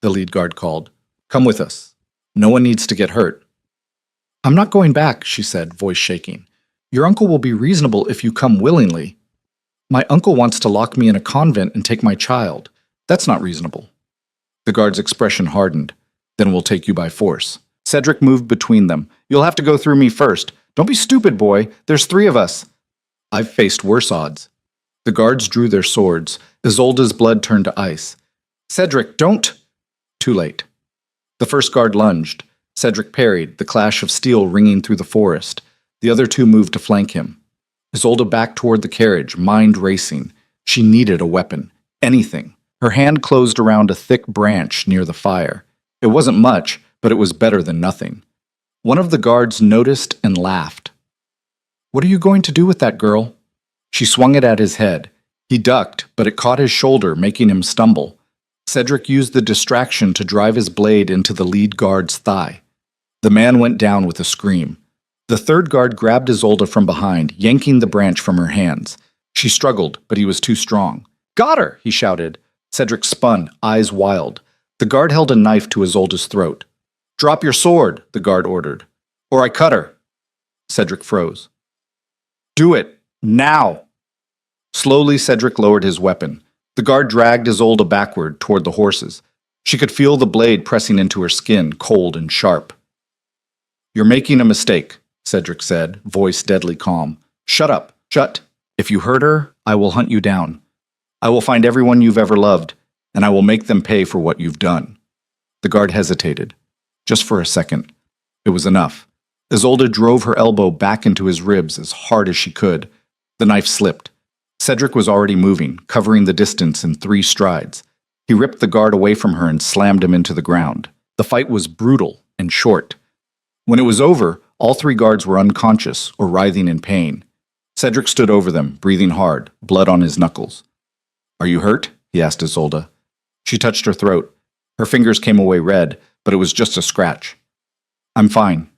the lead guard called. "Come with us. No one needs to get hurt." "I'm not going back," she said, voice shaking. "Your uncle will be reasonable if you come willingly." "My uncle wants to lock me in a convent and take my child. That's not reasonable." The guard's expression hardened. "Then we'll take you by force." Cedric moved between them. "You'll have to go through me first." "Don't be stupid, boy. There's 3 of us." "I've faced worse odds." The guards drew their swords. Isolde's blood turned to ice. "Cedric, don't—" Too late. The first guard lunged. Cedric parried, the clash of steel ringing through the forest. The other 2 moved to flank him. Isolde backed toward the carriage, mind racing. She needed a weapon. Anything. Her hand closed around a thick branch near the fire. It wasn't much, but it was better than nothing. One of the guards noticed and laughed. "What are you going to do with that, girl?" She swung it at his head. He ducked, but it caught his shoulder, making him stumble. Cedric used the distraction to drive his blade into the lead guard's thigh. The man went down with a scream. The third guard grabbed Isolde from behind, yanking the branch from her hands. She struggled, but he was too strong. "Got her!" he shouted. Cedric spun, eyes wild. The guard held a knife to Isolde's throat. "Drop your sword," the guard ordered. "Or I cut her." Cedric froze. "Do it. Now!" Slowly, Cedric lowered his weapon. The guard dragged Isolde backward toward the horses. She could feel the blade pressing into her skin, cold and sharp. "You're making a mistake," Cedric said, voice deadly calm. "Shut up. Shut. If you hurt her, I will hunt you down. I will find everyone you've ever loved, and I will make them pay for what you've done." The guard hesitated. Just for a second. It was enough. Isolde drove her elbow back into his ribs as hard as she could. The knife slipped. Cedric was already moving, covering the distance in 3 strides. He ripped the guard away from her and slammed him into the ground. The fight was brutal and short. When it was over, all 3 guards were unconscious or writhing in pain. Cedric stood over them, breathing hard, blood on his knuckles. "Are you hurt?" he asked Isolde. She touched her throat. Her fingers came away red, but it was just a scratch. "I'm fine.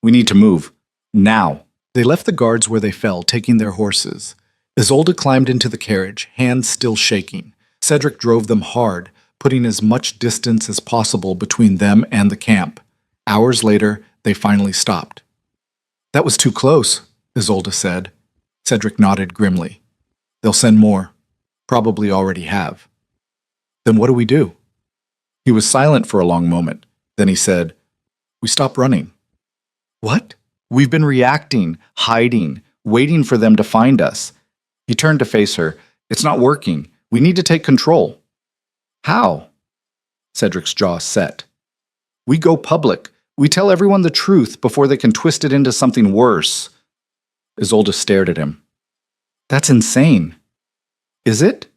We need to move. Now." They left the guards where they fell, taking their horses. Isolde climbed into the carriage, hands still shaking. Cedric drove them hard, putting as much distance as possible between them and the camp. Hours later, they finally stopped. "That was too close," Isolde said. Cedric nodded grimly. "They'll send more. Probably already have." "Then what do we do?" He was silent for a long moment. Then he said, "We stop running." "What?" "We've been reacting, hiding, waiting for them to find us." He turned to face her. "It's not working. We need to take control." "How?" Cedric's jaw set. "We go public. We tell everyone the truth before they can twist it into something worse." Isolde stared at him. "That's insane." "Is it?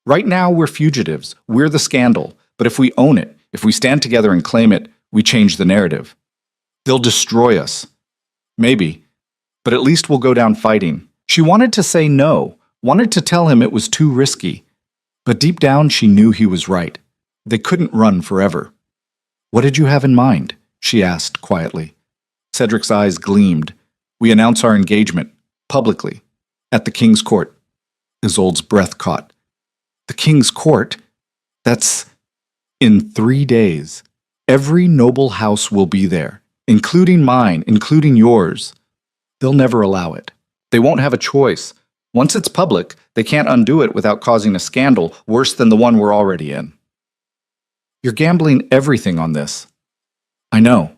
Right now we're fugitives. We're the scandal. But if we own it, if we stand together and claim it, we change the narrative. They'll destroy us. Maybe. But at least we'll go down fighting." She wanted to say no, wanted to tell him it was too risky. But deep down she knew he was right. They couldn't run forever. "What did you have in mind?" she asked quietly. Cedric's eyes gleamed. "We announce our engagement, publicly, at the King's Court." Isolde's breath caught. "The King's Court? That's in 3 days. Every noble house will be there, including mine, including yours. They'll never allow it. They won't have a choice. Once it's public, they can't undo it without causing a scandal worse than the one we're already in." "You're gambling everything on this." "I know.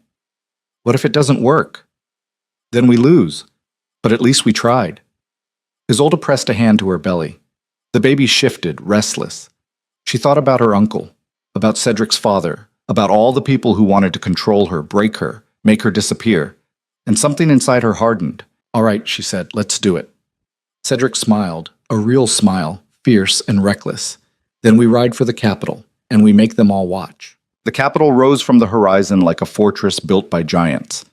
What if it doesn't work? Then we lose. But at least we tried." Isolde pressed a hand to her belly. The baby shifted, restless. She thought about her uncle, about Cedric's father, about all the people who wanted to control her, break her, make her disappear. And something inside her hardened. "All right," she said, "let's do it." Cedric smiled, a real smile, fierce and reckless. "Then we ride for the capital, and we make them all watch." The capital rose from the horizon like a fortress built by giants.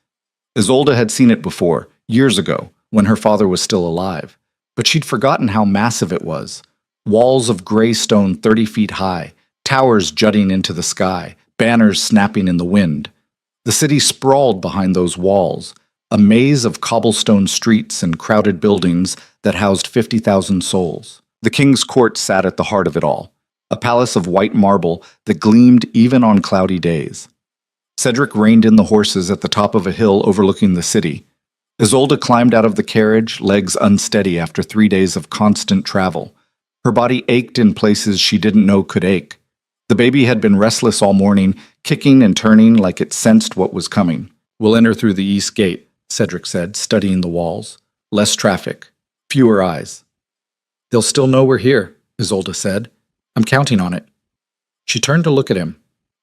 Isolde had seen it before, years ago, when her father was still alive. But she'd forgotten how massive it was. Walls of gray stone 30 feet high, towers jutting into the sky, banners snapping in the wind. The city sprawled behind those walls, a maze of cobblestone streets and crowded buildings that housed 50,000 souls. The King's Court sat at the heart of it all, a palace of white marble that gleamed even on cloudy days. Cedric reined in the horses at the top of a hill overlooking the city. Isolde climbed out of the carriage, legs unsteady after 3 days of constant travel. Her body ached in places she didn't know could ache. The baby had been restless all morning, kicking and turning like it sensed what was coming. "We'll enter through the east gate," Cedric said, studying the walls. "Less traffic. Fewer eyes." "They'll still know we're here," Isolde said. "I'm counting on it." She turned to look at him.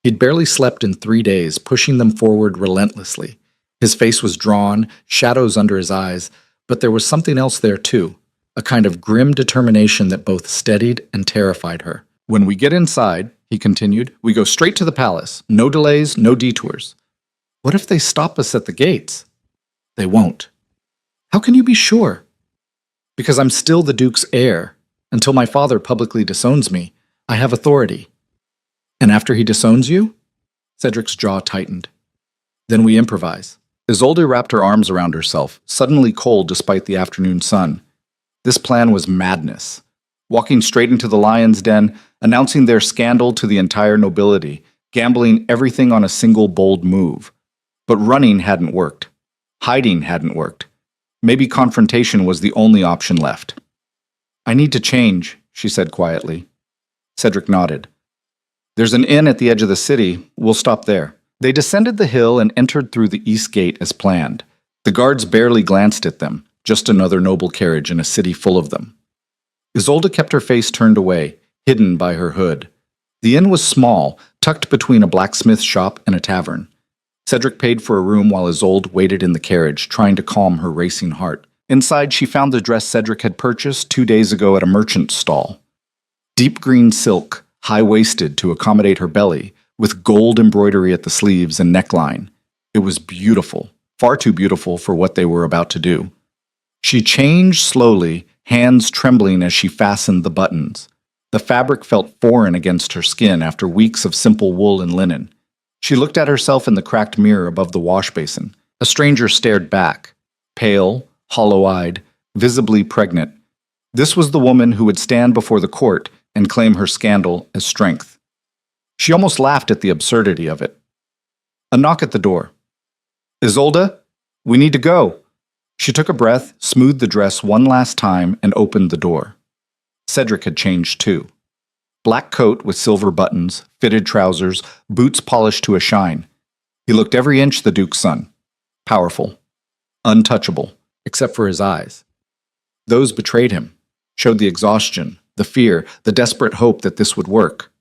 He'd barely slept in 3 days, pushing them forward relentlessly. His face was drawn, shadows under his eyes, but there was something else there too, a kind of grim determination that both steadied and terrified her. "When we get inside," he continued, "we go straight to the palace. No delays, no detours." "What if they stop us at the gates?" "They won't." "How can you be sure?" "Because I'm still the Duke's heir. Until my father publicly disowns me, I have authority." "And after he disowns you?" Cedric's jaw tightened. "Then we improvise." Isolde wrapped her arms around herself, suddenly cold despite the afternoon sun. This plan was madness. Walking straight into the lion's den, announcing their scandal to the entire nobility, gambling everything on a single bold move. But running hadn't worked. Hiding hadn't worked. Maybe confrontation was the only option left. "I need to change," she said quietly. Cedric nodded. There's an inn at the edge of the city. We'll stop there. They descended the hill and entered through the east gate as planned. The guards barely glanced at them, just another noble carriage in a city full of them. Isolde kept her face turned away, hidden by her hood. The inn was small, tucked between a blacksmith shop and a tavern. Cedric paid for a room while Isolde waited in the carriage, trying to calm her racing heart. Inside, she found the dress Cedric had purchased 2 days ago at a merchant's stall. Deep green silk, high-waisted to accommodate her belly, with gold embroidery at the sleeves and neckline. It was beautiful, far too beautiful for what they were about to do. She changed slowly, hands trembling as she fastened the buttons. The fabric felt foreign against her skin after weeks of simple wool and linen. She looked at herself in the cracked mirror above the wash basin. A stranger stared back, pale, hollow-eyed, visibly pregnant. This was the woman who would stand before the court and claim her scandal as strength. She almost laughed at the absurdity of it. A knock at the door. Isolde, we need to go. She took a breath, smoothed the dress one last time, and opened the door. Cedric had changed too. Black coat with silver buttons, fitted trousers, boots polished to a shine. He looked every inch the Duke's son. Powerful. Untouchable, except for his eyes. Those betrayed him, showed the exhaustion, the fear, the desperate hope that this would work.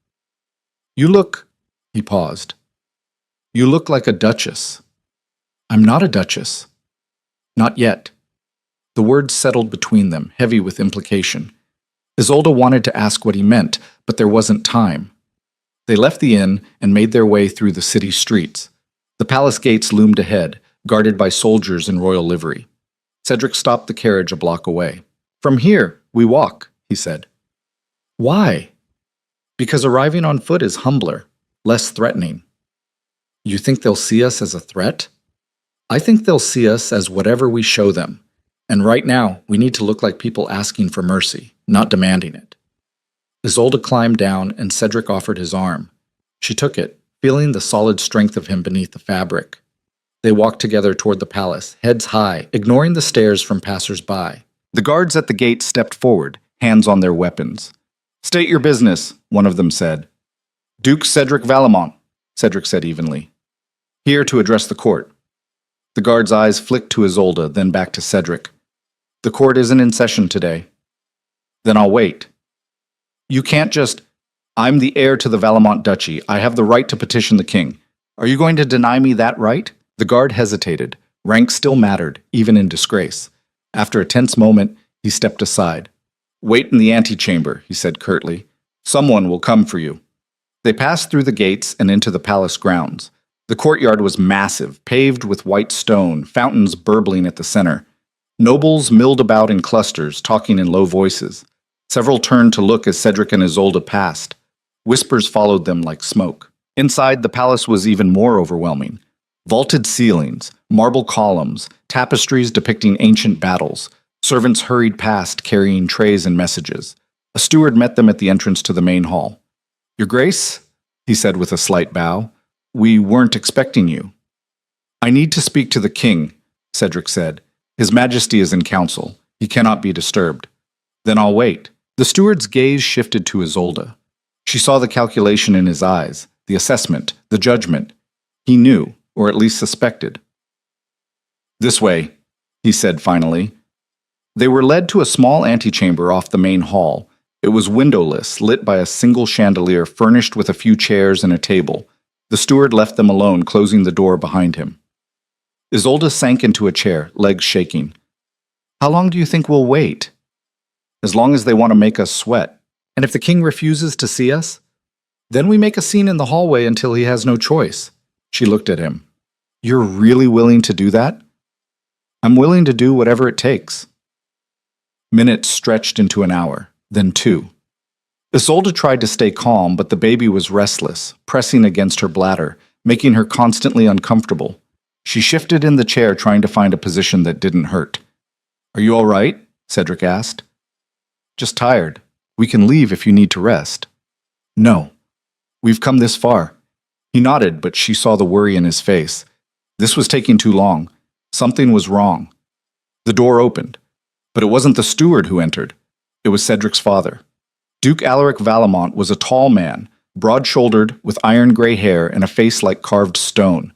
You look, he paused. You look like a duchess. I'm not a duchess. Not yet. The words settled between them, heavy with implication. Isolde wanted to ask what he meant, but there wasn't time. They left the inn and made their way through the city streets. The palace gates loomed ahead, guarded by soldiers in royal livery. Cedric stopped the carriage a block away. From here, we walk, he said. Why? Because arriving on foot is humbler, less threatening. You think they'll see us as a threat? I think they'll see us as whatever we show them. And right now, we need to look like people asking for mercy, not demanding it. Isolde climbed down, and Cedric offered his arm. She took it, feeling the solid strength of him beneath the fabric. They walked together toward the palace, heads high, ignoring the stares from passers-by. The guards at the gate stepped forward, hands on their weapons. State your business, one of them said. Duke Cedric Valemont, Cedric said evenly. Here to address the court. The guard's eyes flicked to Isolde, then back to Cedric. The court isn't in session today. Then I'll wait. You can't just... I'm the heir to the Valemont Duchy. I have the right to petition the king. Are you going to deny me that right? The guard hesitated. Rank still mattered, even in disgrace. After a tense moment, he stepped aside. Wait in the antechamber, he said curtly. Someone will come for you. They passed through the gates and into the palace grounds. The courtyard was massive, paved with white stone, fountains burbling at the center. Nobles milled about in clusters, talking in low voices. Several turned to look as Cedric and Isolde passed. Whispers followed them like smoke. Inside, the palace was even more overwhelming. Vaulted ceilings, marble columns, tapestries depicting ancient battles. Servants hurried past, carrying trays and messages. A steward met them at the entrance to the main hall. Your Grace, he said with a slight bow, we weren't expecting you. I need to speak to the king, Cedric said. His Majesty is in council. He cannot be disturbed. Then I'll wait. The steward's gaze shifted to Isolde. She saw the calculation in his eyes, the assessment, the judgment. He knew, or at least suspected. This way, he said finally. They were led to a small antechamber off the main hall. It was windowless, lit by a single chandelier furnished with a few chairs and a table. The steward left them alone, closing the door behind him. Isolde sank into a chair, legs shaking. How long do you think we'll wait? As long as they want to make us sweat. And if the king refuses to see us? Then we make a scene in the hallway until he has no choice. She looked at him. You're really willing to do that? I'm willing to do whatever it takes. Minutes stretched into an hour, then 2. Isolde tried to stay calm, but the baby was restless, pressing against her bladder, making her constantly uncomfortable. She shifted in the chair, trying to find a position that didn't hurt. Are you all right? Cedric asked. Just tired. We can leave if you need to rest. No. We've come this far. He nodded, but she saw the worry in his face. This was taking too long. Something was wrong. The door opened. But it wasn't the steward who entered. It was Cedric's father. Duke Alaric Valamont was a tall man, broad-shouldered, with iron-gray hair and a face like carved stone.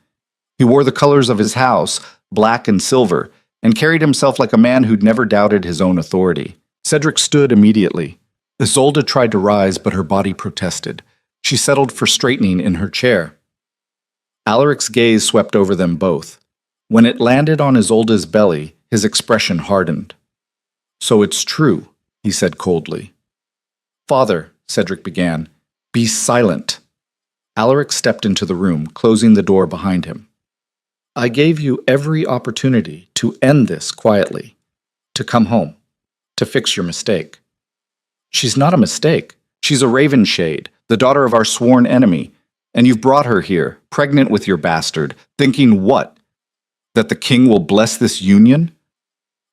He wore the colors of his house, black and silver, and carried himself like a man who'd never doubted his own authority. Cedric stood immediately. Isolde tried to rise, but her body protested. She settled for straightening in her chair. Alaric's gaze swept over them both. When it landed on Isolde's belly, his expression hardened. "So it's true," he said coldly. "Father," Cedric began, "be silent." Alaric stepped into the room, closing the door behind him. "I gave you every opportunity to end this quietly, to come home, to fix your mistake." "She's not a mistake. She's a raven shade, the daughter of our sworn enemy, and you've brought her here, pregnant with your bastard, thinking what? That the king will bless this union?"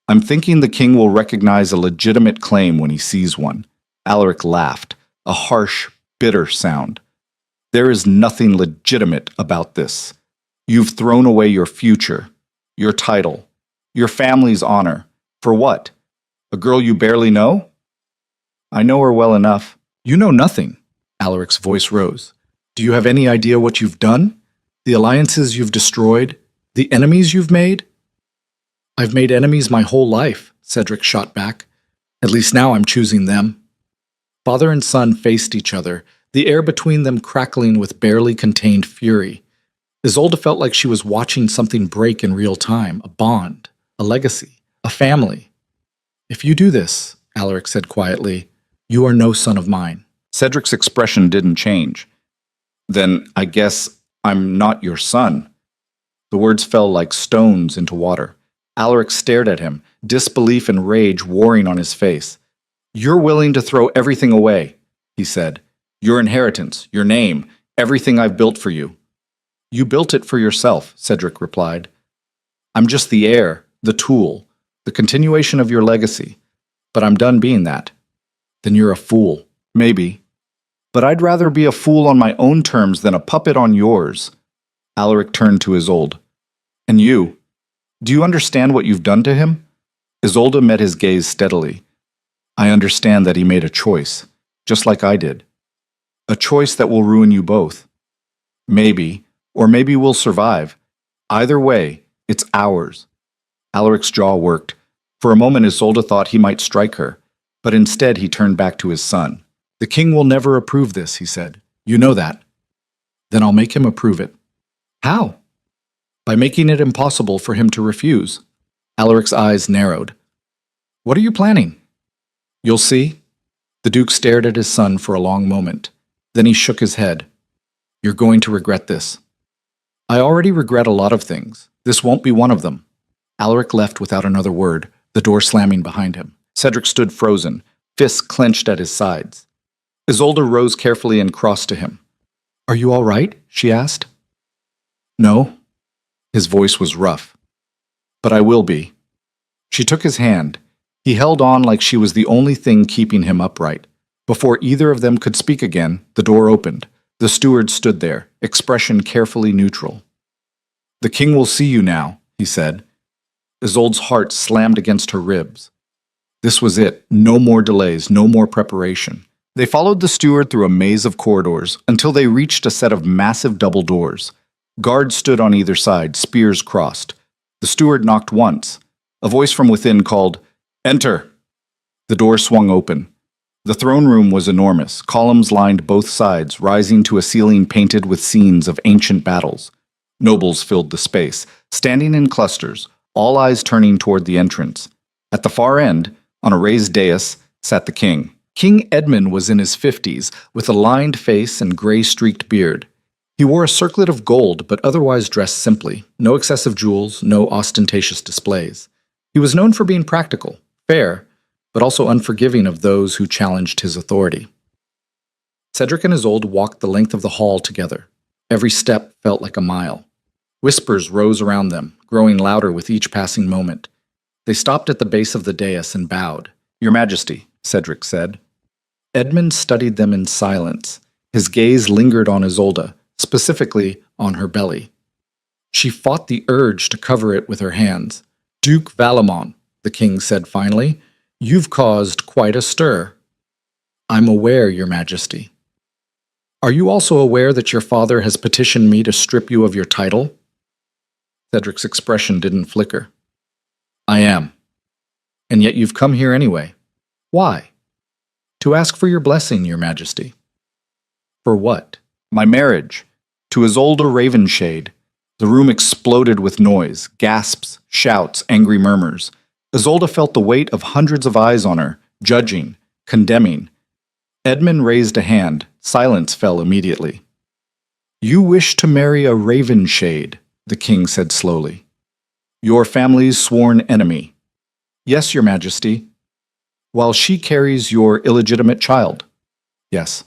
"I'm thinking the king will recognize a legitimate claim when he sees one." Alaric laughed, a harsh, bitter sound. "There is nothing legitimate about this. You've thrown away your future, your title, your family's honor. For what? A girl you barely know?" "I know her well enough." "You know nothing." Alaric's voice rose. "Do you have any idea what you've done? The alliances you've destroyed? The enemies you've made?" "I've made enemies my whole life," Cedric shot back. "At least now I'm choosing them." Father and son faced each other, the air between them crackling with barely contained fury. Isolde felt like she was watching something break in real time, a bond, a legacy, a family. "If you do this," Alaric said quietly, "you are no son of mine." Cedric's expression didn't change. "Then I guess I'm not your son." The words fell like stones into water. Alaric stared at him, disbelief and rage warring on his face. "You're willing to throw everything away," he said. "Your inheritance, your name, everything I've built for you." "You built it for yourself," Cedric replied. "I'm just the heir, the tool, the continuation of your legacy. But I'm done being that." "Then you're a fool." "Maybe. But I'd rather be a fool on my own terms than a puppet on yours." Alaric turned to Isolde. "And you? Do you understand what you've done to him?" Isolde met his gaze steadily. "I understand that he made a choice, just like I did. A choice that will ruin you both. Maybe, or maybe we'll survive. Either way, it's ours." Alaric's jaw worked. For a moment Isolde thought he might strike her, but instead he turned back to his son. "The king will never approve this," he said. "You know that." "Then I'll make him approve it." "How?" "By making it impossible for him to refuse." Alaric's eyes narrowed. "What are you planning?" "You'll see." The Duke stared at his son for a long moment. Then he shook his head. "You're going to regret this." "I already regret a lot of things. This won't be one of them." Alaric left without another word, the door slamming behind him. Cedric stood frozen, fists clenched at his sides. Isolde rose carefully and crossed to him. "Are you all right?" she asked. "No." His voice was rough. "But I will be." She took his hand. He held on like she was the only thing keeping him upright. Before either of them could speak again, the door opened. The steward stood there, expression carefully neutral. "The king will see you now," he said. Isolde's heart slammed against her ribs. This was it. No more delays, no more preparation. They followed the steward through a maze of corridors until they reached a set of massive double doors. Guards stood on either side, spears crossed. The steward knocked once. A voice from within called, "Enter!" The door swung open. The throne room was enormous. Columns lined both sides, rising to a ceiling painted with scenes of ancient battles. Nobles filled the space, standing in clusters, all eyes turning toward the entrance. At the far end, on a raised dais, sat the king. King Edmund was in his 50s, with a lined face and gray-streaked beard. He wore a circlet of gold, but otherwise dressed simply. No excessive jewels, no ostentatious displays. He was known for being practical, fair, but also unforgiving of those who challenged his authority. Cedric and Isolde walked the length of the hall together. Every step felt like a mile. Whispers rose around them, growing louder with each passing moment. They stopped at the base of the dais and bowed. "Your Majesty," Cedric said. Edmund studied them in silence. His gaze lingered on Isolde, specifically on her belly. She fought the urge to cover it with her hands. "Duke Valamont," the king said finally, "you've caused quite a stir." I'm aware, Your Majesty. Are you also aware that your father has petitioned me to strip you of your title? Cedric's expression didn't flicker. I am. And yet you've come here anyway. Why? To ask for your blessing, Your Majesty. For what? My marriage. To Isolde Ravenshade. The room exploded with noise, gasps, shouts, angry murmurs. Isolde felt the weight of hundreds of eyes on her, judging, condemning. Edmund raised a hand. Silence fell immediately. You wish to marry a Ravenshade, the king said slowly. Your family's sworn enemy. Yes, Your Majesty. While she carries your illegitimate child. Yes.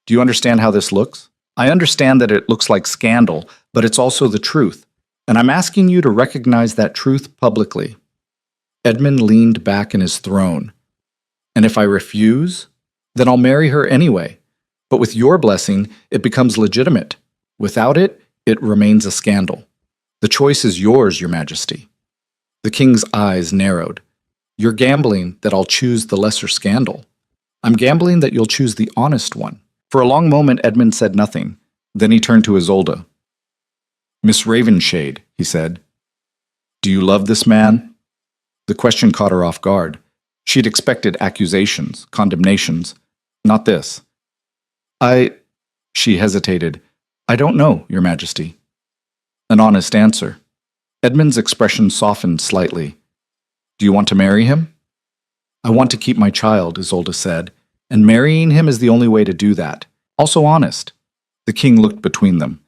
Do you understand how this looks? I understand that it looks like scandal, but it's also the truth, and I'm asking you to recognize that truth publicly. Edmund leaned back in his throne. And if I refuse, then I'll marry her anyway. But with your blessing, it becomes legitimate. Without it, it remains a scandal. The choice is yours, Your Majesty. The king's eyes narrowed. You're gambling that I'll choose the lesser scandal. I'm gambling that you'll choose the honest one. For a long moment, Edmund said nothing. Then he turned to Isolde. Miss Ravenshade, he said. Do you love this man? The question caught her off guard. She'd expected accusations, condemnations. Not this. She hesitated. I don't know, Your Majesty. An honest answer. Edmund's expression softened slightly. Do you want to marry him? I want to keep my child, Isolde said, and marrying him is the only way to do that. Also honest. The king looked between them.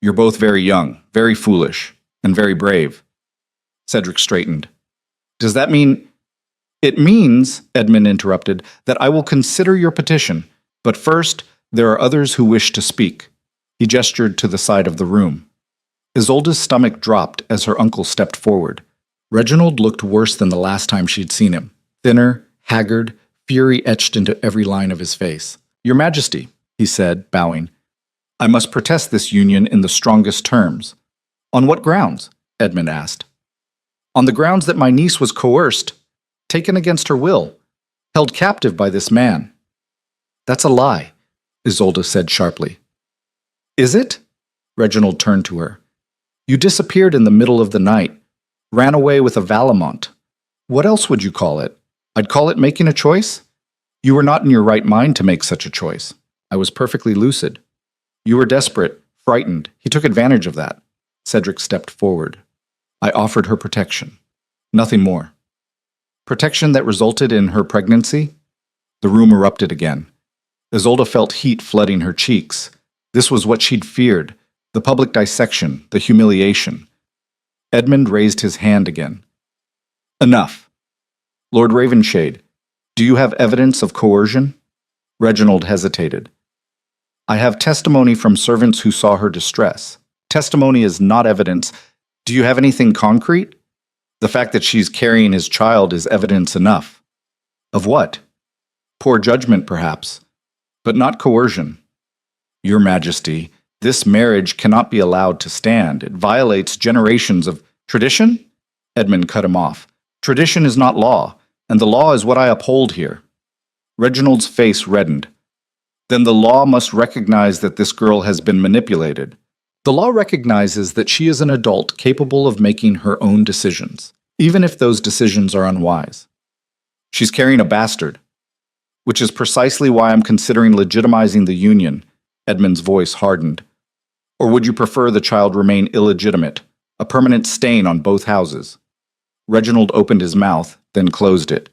You're both very young, very foolish, and very brave. Cedric straightened. Does that mean... It means, Edmund interrupted, that I will consider your petition, but first, there are others who wish to speak. He gestured to the side of the room. Isolde's stomach dropped as her uncle stepped forward. Reginald looked worse than the last time she'd seen him. Thinner, haggard, fury etched into every line of his face. Your Majesty, he said, bowing. I must protest this union in the strongest terms. On what grounds? Edmund asked. On the grounds that my niece was coerced, taken against her will, held captive by this man. That's a lie, Isolde said sharply. Is it? Reginald turned to her. You disappeared in the middle of the night, ran away with a Valamont. What else would you call it? I'd call it making a choice? You were not in your right mind to make such a choice. I was perfectly lucid. You were desperate, frightened. He took advantage of that. Cedric stepped forward. I offered her protection. Nothing more. Protection that resulted in her pregnancy? The room erupted again. Isolde felt heat flooding her cheeks. This was what she'd feared, the public dissection, the humiliation. Edmund raised his hand again. Enough. Lord Ravenshade, do you have evidence of coercion? Reginald hesitated. I have testimony from servants who saw her distress. Testimony is not evidence. Do you have anything concrete? The fact that she's carrying his child is evidence enough. Of what? Poor judgment, perhaps, but not coercion. Your Majesty, this marriage cannot be allowed to stand. It violates generations of tradition? Edmund cut him off. Tradition is not law, and the law is what I uphold here. Reginald's face reddened. Then the law must recognize that this girl has been manipulated. The law recognizes that she is an adult capable of making her own decisions, even if those decisions are unwise. She's carrying a bastard, which is precisely why I'm considering legitimizing the union. Edmund's voice hardened. Or would you prefer the child remain illegitimate, a permanent stain on both houses? Reginald opened his mouth, then closed it.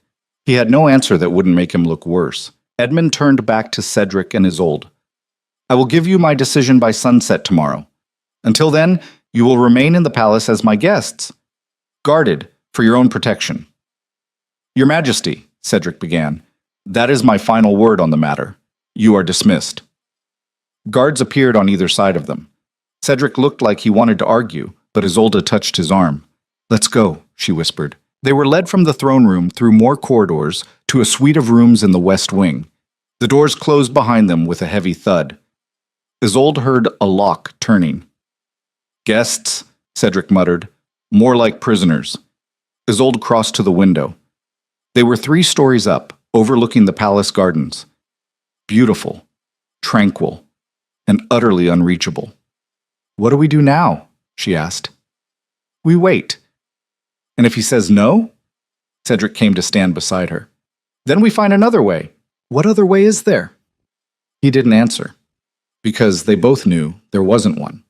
He had no answer that wouldn't make him look worse. Edmund turned back to Cedric and Isolde. I will give you my decision by sunset tomorrow. Until then, you will remain in the palace as my guests, guarded for your own protection. Your Majesty, Cedric began, that is my final word on the matter. You are dismissed. Guards appeared on either side of them. Cedric looked like he wanted to argue, but Isolde touched his arm. Let's go, she whispered. They were led from the throne room through more corridors to a suite of rooms in the west wing. The doors closed behind them with a heavy thud. Isolde heard a lock turning. Guests, Cedric muttered, more like prisoners. Isolde crossed to the window. They were 3 stories up, overlooking the palace gardens. beautiful, tranquil, and utterly unreachable. "What do we do now?" she asked. "We wait." "And if he says no?" Cedric came to stand beside her. "Then we find another way." "What other way is there?" He didn't answer, because they both knew there wasn't one.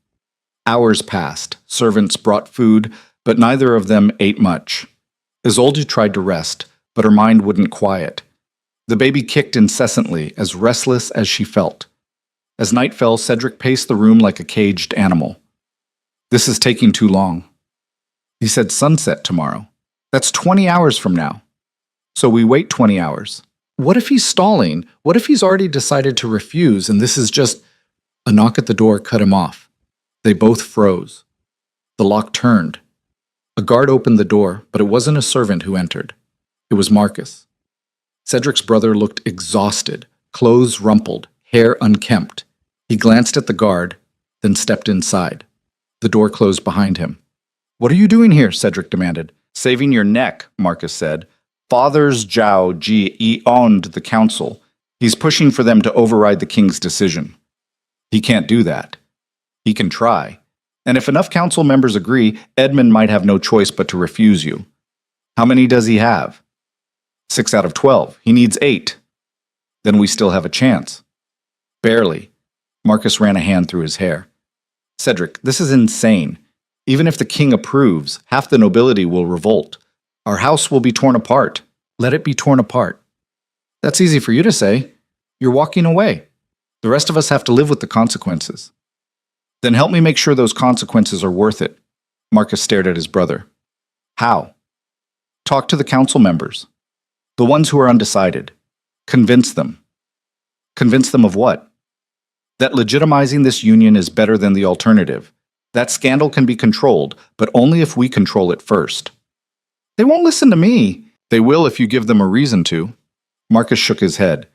Hours passed, servants brought food, but neither of them ate much. Isolde tried to rest, but her mind wouldn't quiet. The baby kicked incessantly, as restless as she felt. As night fell, Cedric paced the room like a caged animal. "This is taking too long." He said sunset tomorrow. That's 20 hours from now. So we wait 20 hours. What if he's stalling? What if he's already decided to refuse and this is just... A knock at the door cut him off. They both froze. The lock turned. A guard opened the door, but it wasn't a servant who entered. It was Marcus. Cedric's brother looked exhausted, clothes rumpled, hair unkempt. He glanced at the guard, then stepped inside. The door closed behind him. "What are you doing here?" Cedric demanded. "Saving your neck," Marcus said. "Father's Zhao Ji owned the council. He's pushing for them to override the king's decision. He can't do that. He can try. And if enough council members agree, Edmund might have no choice but to refuse you. How many does he have? 6 out of 12. He needs 8. Then we still have a chance." "Barely." Marcus ran a hand through his hair. "Cedric, this is insane. Even if the king approves, half the nobility will revolt. Our house will be torn apart. Let it be torn apart." "That's easy for you to say. You're walking away. The rest of us have to live with the consequences." "Then help me make sure those consequences are worth it." Marcus stared at his brother. "How?" "Talk to the council members. The ones who are undecided. Convince them." "Convince them of what?" "That legitimizing this union is better than the alternative. That scandal can be controlled, but only if we control it first." "They won't listen to me." "They will if you give them a reason to." Marcus shook his head.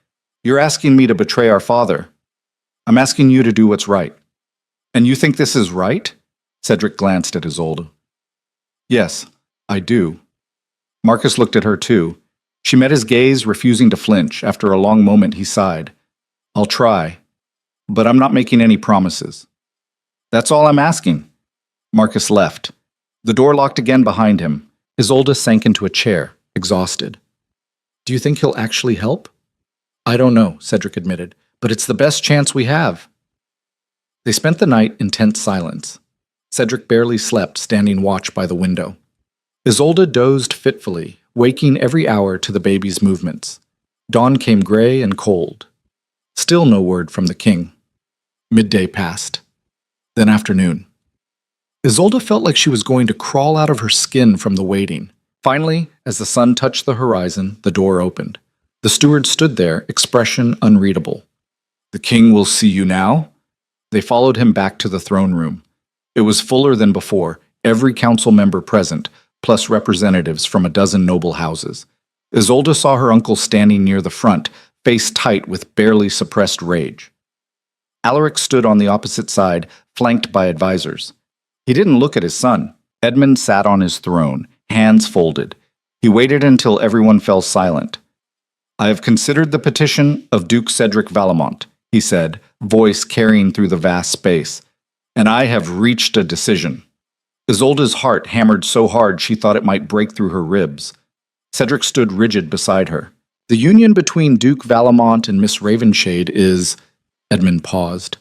"You're asking me to betray our father. I'm asking you to do what's right." "And you think this is right?" Cedric glanced at Isolde. "Yes, I do." Marcus looked at her too. She met his gaze, refusing to flinch. After a long moment, he sighed. "I'll try, but I'm not making any promises." "That's all I'm asking." Marcus left. The door locked again behind him. Isolde sank into a chair, exhausted. "Do you think he'll actually help?" "I don't know," Cedric admitted, "but it's the best chance we have." They spent the night in tense silence. Cedric barely slept, standing watch by the window. Isolde dozed fitfully, waking every hour to the baby's movements. Dawn came gray and cold. Still no word from the king. Midday passed. Then afternoon. Isolde felt like she was going to crawl out of her skin from the waiting. Finally, as the sun touched the horizon, the door opened. The steward stood there, expression unreadable. "The king will see you now?" They followed him back to the throne room. It was fuller than before, every council member present, plus representatives from a dozen noble houses. Isolde saw her uncle standing near the front, face tight with barely suppressed rage. Alaric stood on the opposite side, flanked by advisors. He didn't look at his son. Edmund sat on his throne, hands folded. He waited until everyone fell silent. "I have considered the petition of Duke Cedric Valamont," he said, voice carrying through the vast space, "and I have reached a decision." Isolde's heart hammered so hard she thought it might break through her ribs. Cedric stood rigid beside her. "The union between Duke Valamont and Miss Ravenshade is..." Edmund paused.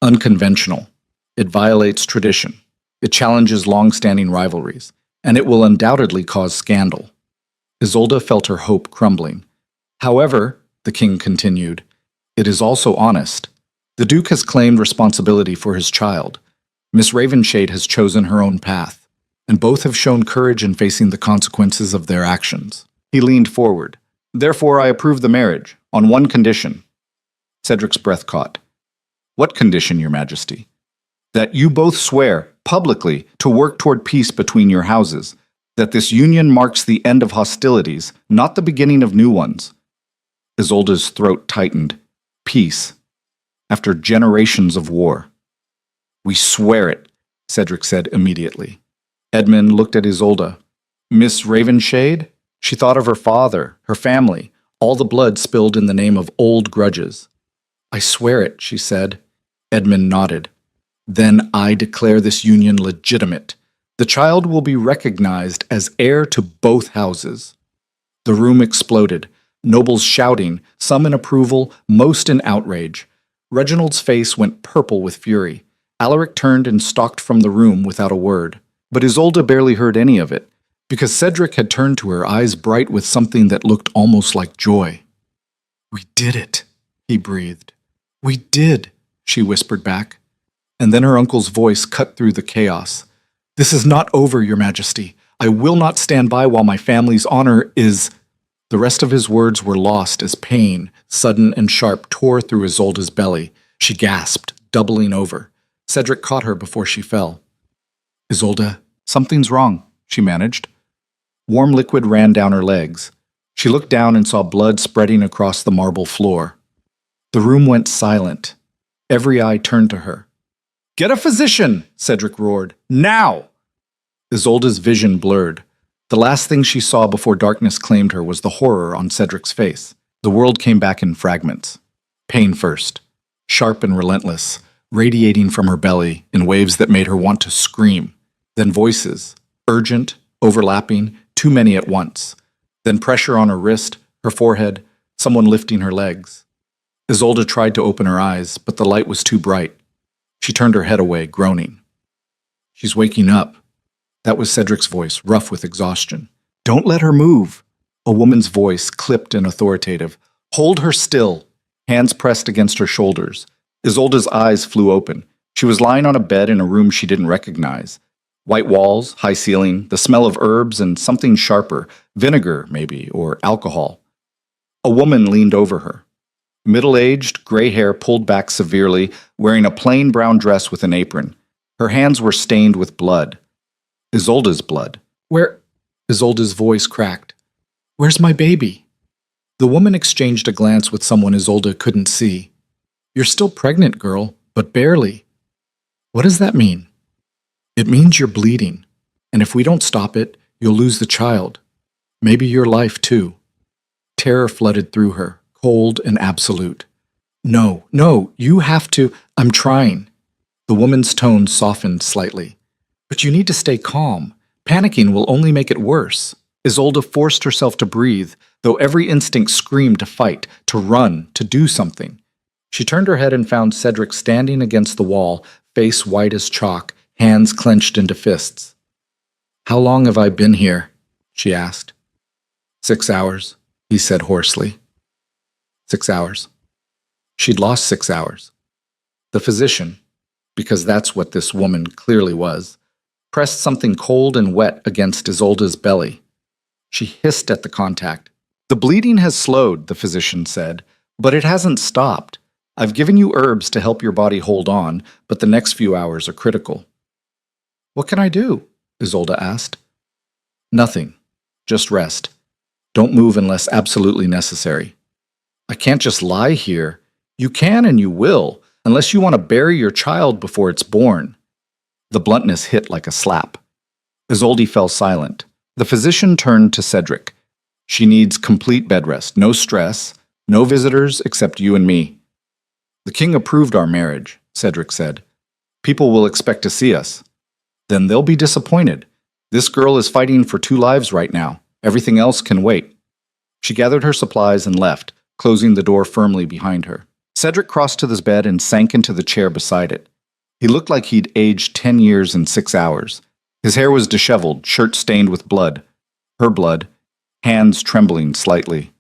"Unconventional. It violates tradition. It challenges long-standing rivalries, and it will undoubtedly cause scandal." Isolde felt her hope crumbling. "However," the king continued, "it is also honest. The Duke has claimed responsibility for his child. Miss Ravenshade has chosen her own path, and both have shown courage in facing the consequences of their actions." He leaned forward. "Therefore, I approve the marriage, on one condition." Cedric's breath caught. "What condition, Your Majesty?" "That you both swear, publicly, to work toward peace between your houses, that this union marks the end of hostilities, not the beginning of new ones." Isolde's throat tightened. Peace. After generations of war. "We swear it," Cedric said immediately. Edmund looked at Isolde. Miss Ravenshade? She thought of her father, her family, all the blood spilled in the name of old grudges. I swear it, she said. Edmund nodded. Then I declare this union legitimate. The child will be recognized as heir to both houses. The room exploded, nobles shouting, some in approval, most in outrage. Reginald's face went purple with fury. Alaric turned and stalked from the room without a word. But Isolde barely heard any of it, because Cedric had turned to her, eyes bright with something that looked almost like joy. "We did it," he breathed. "We did," she whispered back. And then her uncle's voice cut through the chaos. "This is not over, Your Majesty. I will not stand by while my family's honor is—" The rest of his words were lost as pain, sudden and sharp, tore through Isolde's belly. She gasped, doubling over. Cedric caught her before she fell. "Isolde, something's wrong," she managed. Warm liquid ran down her legs. She looked down and saw blood spreading across the marble floor. The room went silent. Every eye turned to her. "Get a physician!" Cedric roared. "Now!" Isolde's vision blurred. The last thing she saw before darkness claimed her was the horror on Cedric's face. The world came back in fragments. Pain first, sharp and relentless, radiating from her belly in waves that made her want to scream. Then voices, urgent, overlapping, too many at once. Then pressure on her wrist, her forehead, someone lifting her legs. Isolde tried to open her eyes, but the light was too bright. She turned her head away, groaning. "She's waking up." That was Cedric's voice, rough with exhaustion. "Don't let her move." A woman's voice, clipped and authoritative. "Hold her still." Hands pressed against her shoulders. Isolde's eyes flew open. She was lying on a bed in a room she didn't recognize. White walls, high ceiling, the smell of herbs and something sharper, vinegar maybe, or alcohol. A woman leaned over her. Middle-aged, gray hair pulled back severely, wearing a plain brown dress with an apron. Her hands were stained with blood. Isolde's blood. "Where?" Isolde's voice cracked. "Where's my baby?" The woman exchanged a glance with someone Isolde couldn't see. "You're still pregnant, girl, but barely." "What does that mean?" "It means you're bleeding, and if we don't stop it, you'll lose the child. Maybe your life, too." Terror flooded through her, cold and absolute. No, you have to. I'm trying." The woman's tone softened slightly. "But you need to stay calm. Panicking will only make it worse." Isolde forced herself to breathe, though every instinct screamed to fight, to run, to do something. She turned her head and found Cedric standing against the wall, face white as chalk, hands clenched into fists. "How long have I been here?" she asked. 6 hours, he said hoarsely. 6 hours. She'd lost 6 hours. The physician, because that's what this woman clearly was, pressed something cold and wet against Isolde's belly. She hissed at the contact. "The bleeding has slowed," the physician said, "but it hasn't stopped. I've given you herbs to help your body hold on, but the next few hours are critical." "What can I do?" Isolde asked. "Nothing. Just rest. Don't move unless absolutely necessary." "I can't just lie here." "You can and you will, unless you want to bury your child before it's born." The bluntness hit like a slap. Isolde fell silent. The physician turned to Cedric. "She needs complete bed rest, no stress, no visitors except you and me." "The king approved our marriage," Cedric said. "People will expect to see us." "Then they'll be disappointed. This girl is fighting for 2 lives right now. Everything else can wait." She gathered her supplies and left, closing the door firmly behind her. Cedric crossed to his bed and sank into the chair beside it. He looked like he'd aged 10 years in 6 hours. His hair was disheveled, shirt stained with blood. Her blood, hands trembling slightly.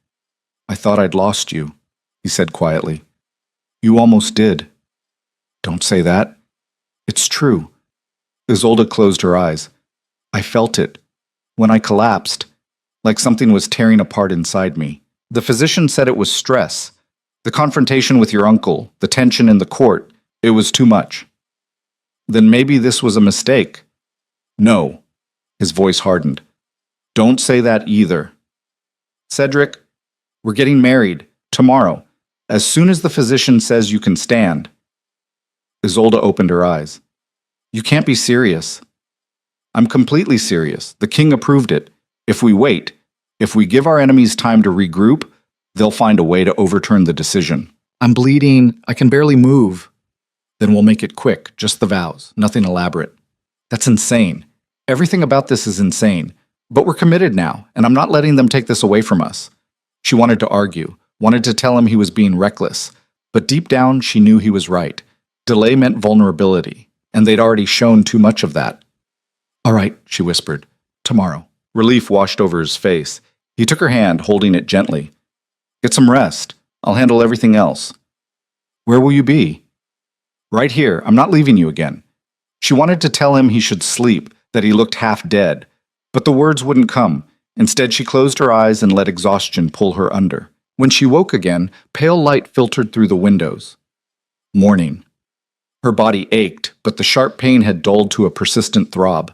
"I thought I'd lost you," he said quietly. "You almost did." "Don't say that." "It's true." Isolde closed her eyes. "I felt it. When I collapsed, like something was tearing apart inside me. The physician said it was stress. The confrontation with your uncle, the tension in the court, it was too much." "Then maybe this was a mistake." "No." His voice hardened. "Don't say that either." "Cedric, we're getting married, tomorrow, as soon as the physician says you can stand." Isolde opened her eyes. "You can't be serious." "I'm completely serious. The king approved it. If we wait, if we give our enemies time to regroup, they'll find a way to overturn the decision." I'm bleeding. I can barely move. Then we'll make it quick, just the vows, nothing elaborate. That's insane. Everything about this is insane. But we're committed now, and I'm not letting them take this away from us. She wanted to argue, wanted to tell him he was being reckless. But deep down, she knew he was right. Delay meant vulnerability, and they'd already shown too much of that. All right, she whispered. Tomorrow. Relief washed over his face. He took her hand, holding it gently. Get some rest. I'll handle everything else. Where will you be? Right here. I'm not leaving you again. She wanted to tell him he should sleep, that he looked half dead. But the words wouldn't come. Instead, she closed her eyes and let exhaustion pull her under. When she woke again, pale light filtered through the windows. Morning. Her body ached, but the sharp pain had dulled to a persistent throb.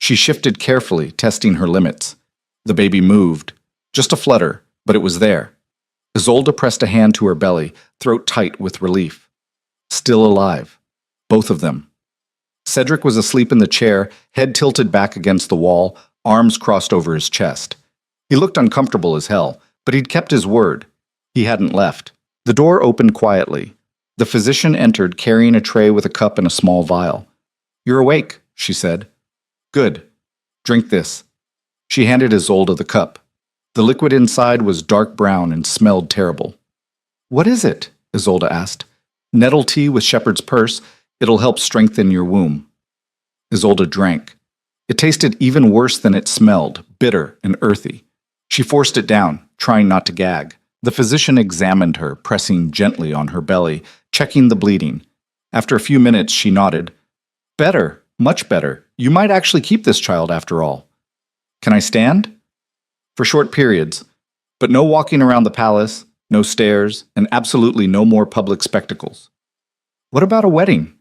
She shifted carefully, testing her limits. The baby moved. Just a flutter, but it was there. Isolde pressed a hand to her belly, throat tight with relief. Still alive. Both of them. Cedric was asleep in the chair, head tilted back against the wall, arms crossed over his chest. He looked uncomfortable as hell, but he'd kept his word. He hadn't left. The door opened quietly. The physician entered, carrying a tray with a cup and a small vial. You're awake, she said. Good. Drink this. She handed Isolde the cup. The liquid inside was dark brown and smelled terrible. What is it? Isolde asked. Nettle tea with shepherd's purse. It'll help strengthen your womb. Isolde drank. It tasted even worse than it smelled, bitter and earthy. She forced it down, trying not to gag. The physician examined her, pressing gently on her belly, checking the bleeding. After a few minutes, she nodded. Better, much better. You might actually keep this child after all. Can I stand? For short periods, but no walking around the palace, no stairs, and absolutely no more public spectacles. What about a wedding?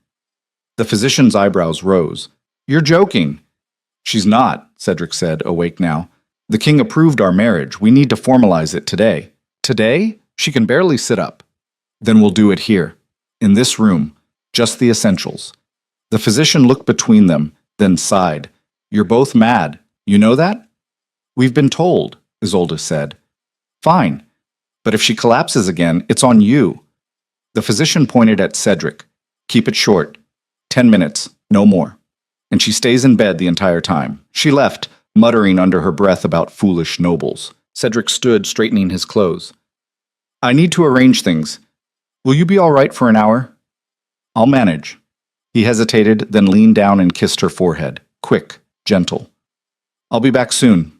The physician's eyebrows rose. You're joking. She's not, Cedric said, awake now. The king approved our marriage. We need to formalize it today. Today? She can barely sit up. Then we'll do it here, in this room, just the essentials. The physician looked between them, then sighed. You're both mad. You know that? We've been told, Isolde said. Fine. But if she collapses again, it's on you. The physician pointed at Cedric. Keep it short. 10 minutes, no more. And she stays in bed the entire time. She left, muttering under her breath about foolish nobles. Cedric stood, straightening his clothes. I need to arrange things. Will you be all right for an hour? I'll manage. He hesitated, then leaned down and kissed her forehead. Quick, gentle. I'll be back soon.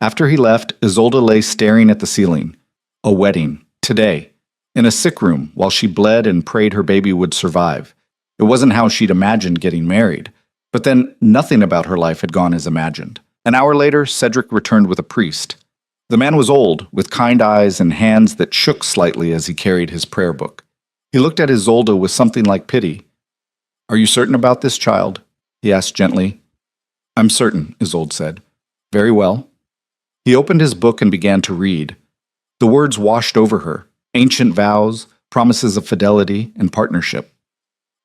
After he left, Isolde lay staring at the ceiling. A wedding. Today. In a sick room, while she bled and prayed her baby would survive. It wasn't how she'd imagined getting married. But then nothing about her life had gone as imagined. An hour later, Cedric returned with a priest. The man was old, with kind eyes and hands that shook slightly as he carried his prayer book. He looked at Isolde with something like pity. Are you certain about this, child? He asked gently. I'm certain, Isolde said. Very well. He opened his book and began to read. The words washed over her, ancient vows, promises of fidelity and partnership.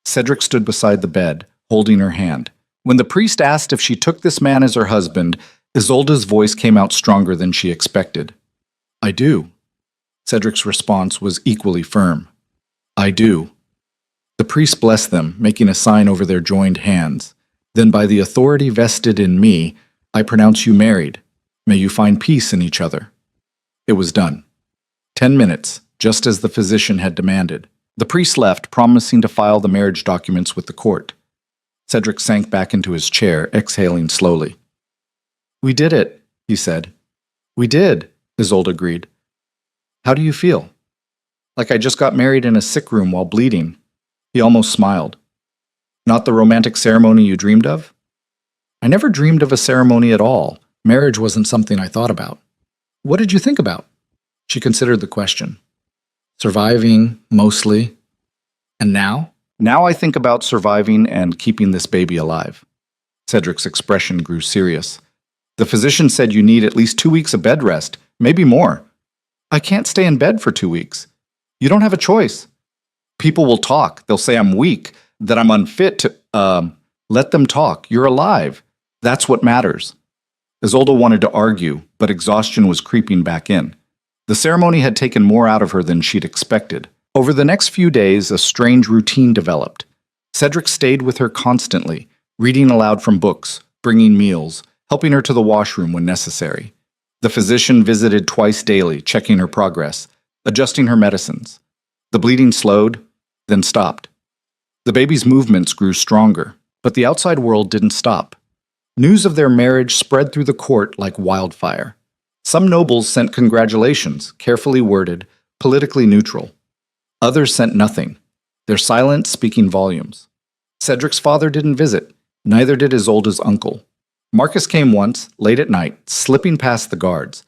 Cedric stood beside the bed, holding her hand. When the priest asked if she took this man as her husband, Isolde's voice came out stronger than she expected. I do. Cedric's response was equally firm. I do. The priest blessed them, making a sign over their joined hands. Then by the authority vested in me, I pronounce you married. May you find peace in each other. It was done. 10 minutes, just as the physician had demanded. The priest left, promising to file the marriage documents with the court. Cedric sank back into his chair, exhaling slowly. We did it, he said. We did, Isolde agreed. How do you feel? Like I just got married in a sick room while bleeding. He almost smiled. Not the romantic ceremony you dreamed of? I never dreamed of a ceremony at all. Marriage wasn't something I thought about. What did you think about? She considered the question. Surviving, mostly. And now? Now I think about surviving and keeping this baby alive. Cedric's expression grew serious. The physician said you need at least 2 weeks of bed rest, maybe more. I can't stay in bed for 2 weeks. You don't have a choice. People will talk. They'll say I'm weak, that I'm unfit to, let them talk. You're alive. That's what matters. Isolde wanted to argue, but exhaustion was creeping back in. The ceremony had taken more out of her than she'd expected. Over the next few days, a strange routine developed. Cedric stayed with her constantly, reading aloud from books, bringing meals, helping her to the washroom when necessary. The physician visited twice daily, checking her progress, adjusting her medicines. The bleeding slowed, then stopped. The baby's movements grew stronger, but the outside world didn't stop. News of their marriage spread through the court like wildfire. Some nobles sent congratulations, carefully worded, politically neutral. Others sent nothing, their silence speaking volumes. Cedric's father didn't visit, neither did Isolde's uncle. Marcus came once, late at night, slipping past the guards.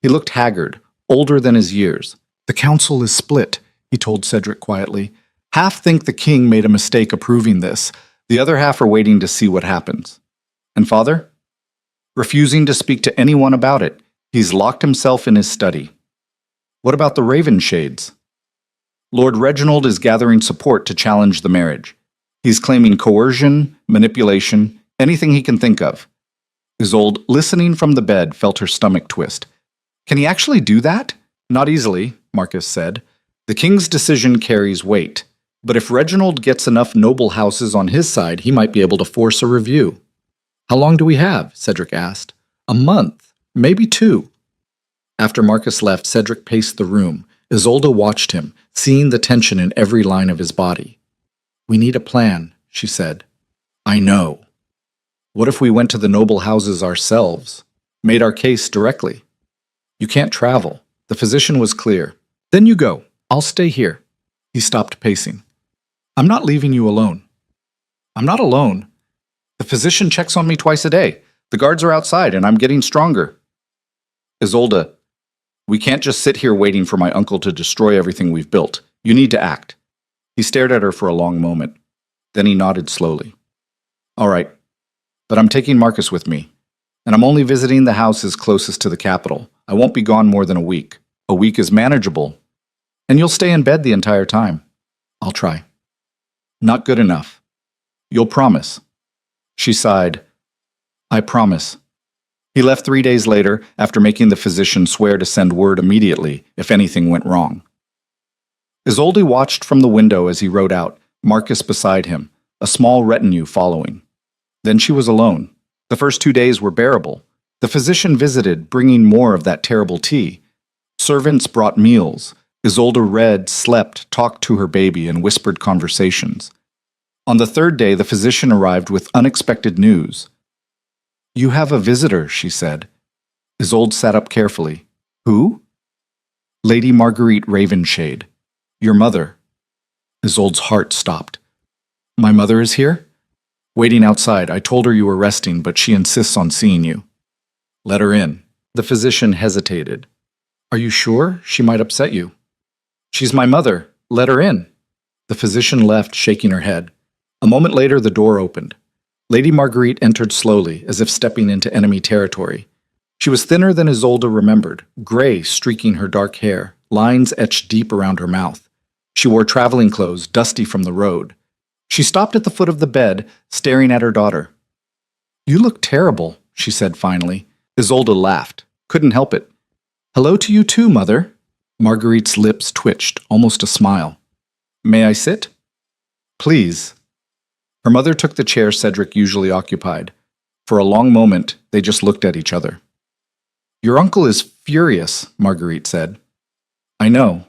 He looked haggard, older than his years. "The council is split," he told Cedric quietly. "Half think the king made a mistake approving this. The other half are waiting to see what happens." "And father?" "Refusing to speak to anyone about it. He's locked himself in his study." "What about the Raven Shades?" "Lord Reginald is gathering support to challenge the marriage. He's claiming coercion, manipulation, anything he can think of." Isolde, listening from the bed, felt her stomach twist. "Can he actually do that?" "Not easily," Marcus said. "The king's decision carries weight. But if Reginald gets enough noble houses on his side, he might be able to force a review." "How long do we have?" Cedric asked. "A month, maybe 2. After Marcus left, Cedric paced the room. Isolde watched him, seeing the tension in every line of his body. "We need a plan," she said. "I know. What if we went to the noble houses ourselves, made our case directly?" "You can't travel." The physician was clear. "Then you go. I'll stay here." He stopped pacing. "I'm not leaving you alone." "I'm not alone. The physician checks on me twice a day. The guards are outside, and I'm getting stronger." "Isolde, we can't just sit here waiting for my uncle to destroy everything we've built. You need to act." He stared at her for a long moment. Then he nodded slowly. "All right, but I'm taking Marcus with me, and I'm only visiting the houses closest to the capital. I won't be gone more than a week. A week is manageable, and you'll stay in bed the entire time." "I'll try." "Not good enough. You'll promise." She sighed. "I promise." He left 3 days later, after making the physician swear to send word immediately if anything went wrong. Isolde watched from the window as he rode out, Marcus beside him, a small retinue following. Then she was alone. The first 2 days were bearable. The physician visited, bringing more of that terrible tea. Servants brought meals. Isolde read, slept, talked to her baby, and whispered conversations. On the 3rd day, the physician arrived with unexpected news. "You have a visitor," she said. Isolde sat up carefully. "Who?" "Lady Marguerite Ravenshade. Your mother." Isolde's heart stopped. "My mother is here?" "Waiting outside. I told her you were resting, but she insists on seeing you." "Let her in." The physician hesitated. "Are you sure? She might upset you." "She's my mother. Let her in." The physician left, shaking her head. A moment later, the door opened. Lady Marguerite entered slowly, as if stepping into enemy territory. She was thinner than Isolde remembered, gray streaking her dark hair, lines etched deep around her mouth. She wore traveling clothes, dusty from the road. She stopped at the foot of the bed, staring at her daughter. "You look terrible," she said finally. Isolde laughed. Couldn't help it. "Hello to you too, Mother." Marguerite's lips twitched, almost a smile. "May I sit?" "Please." Her mother took the chair Cedric usually occupied. For a long moment, they just looked at each other. "Your uncle is furious," Marguerite said. "I know.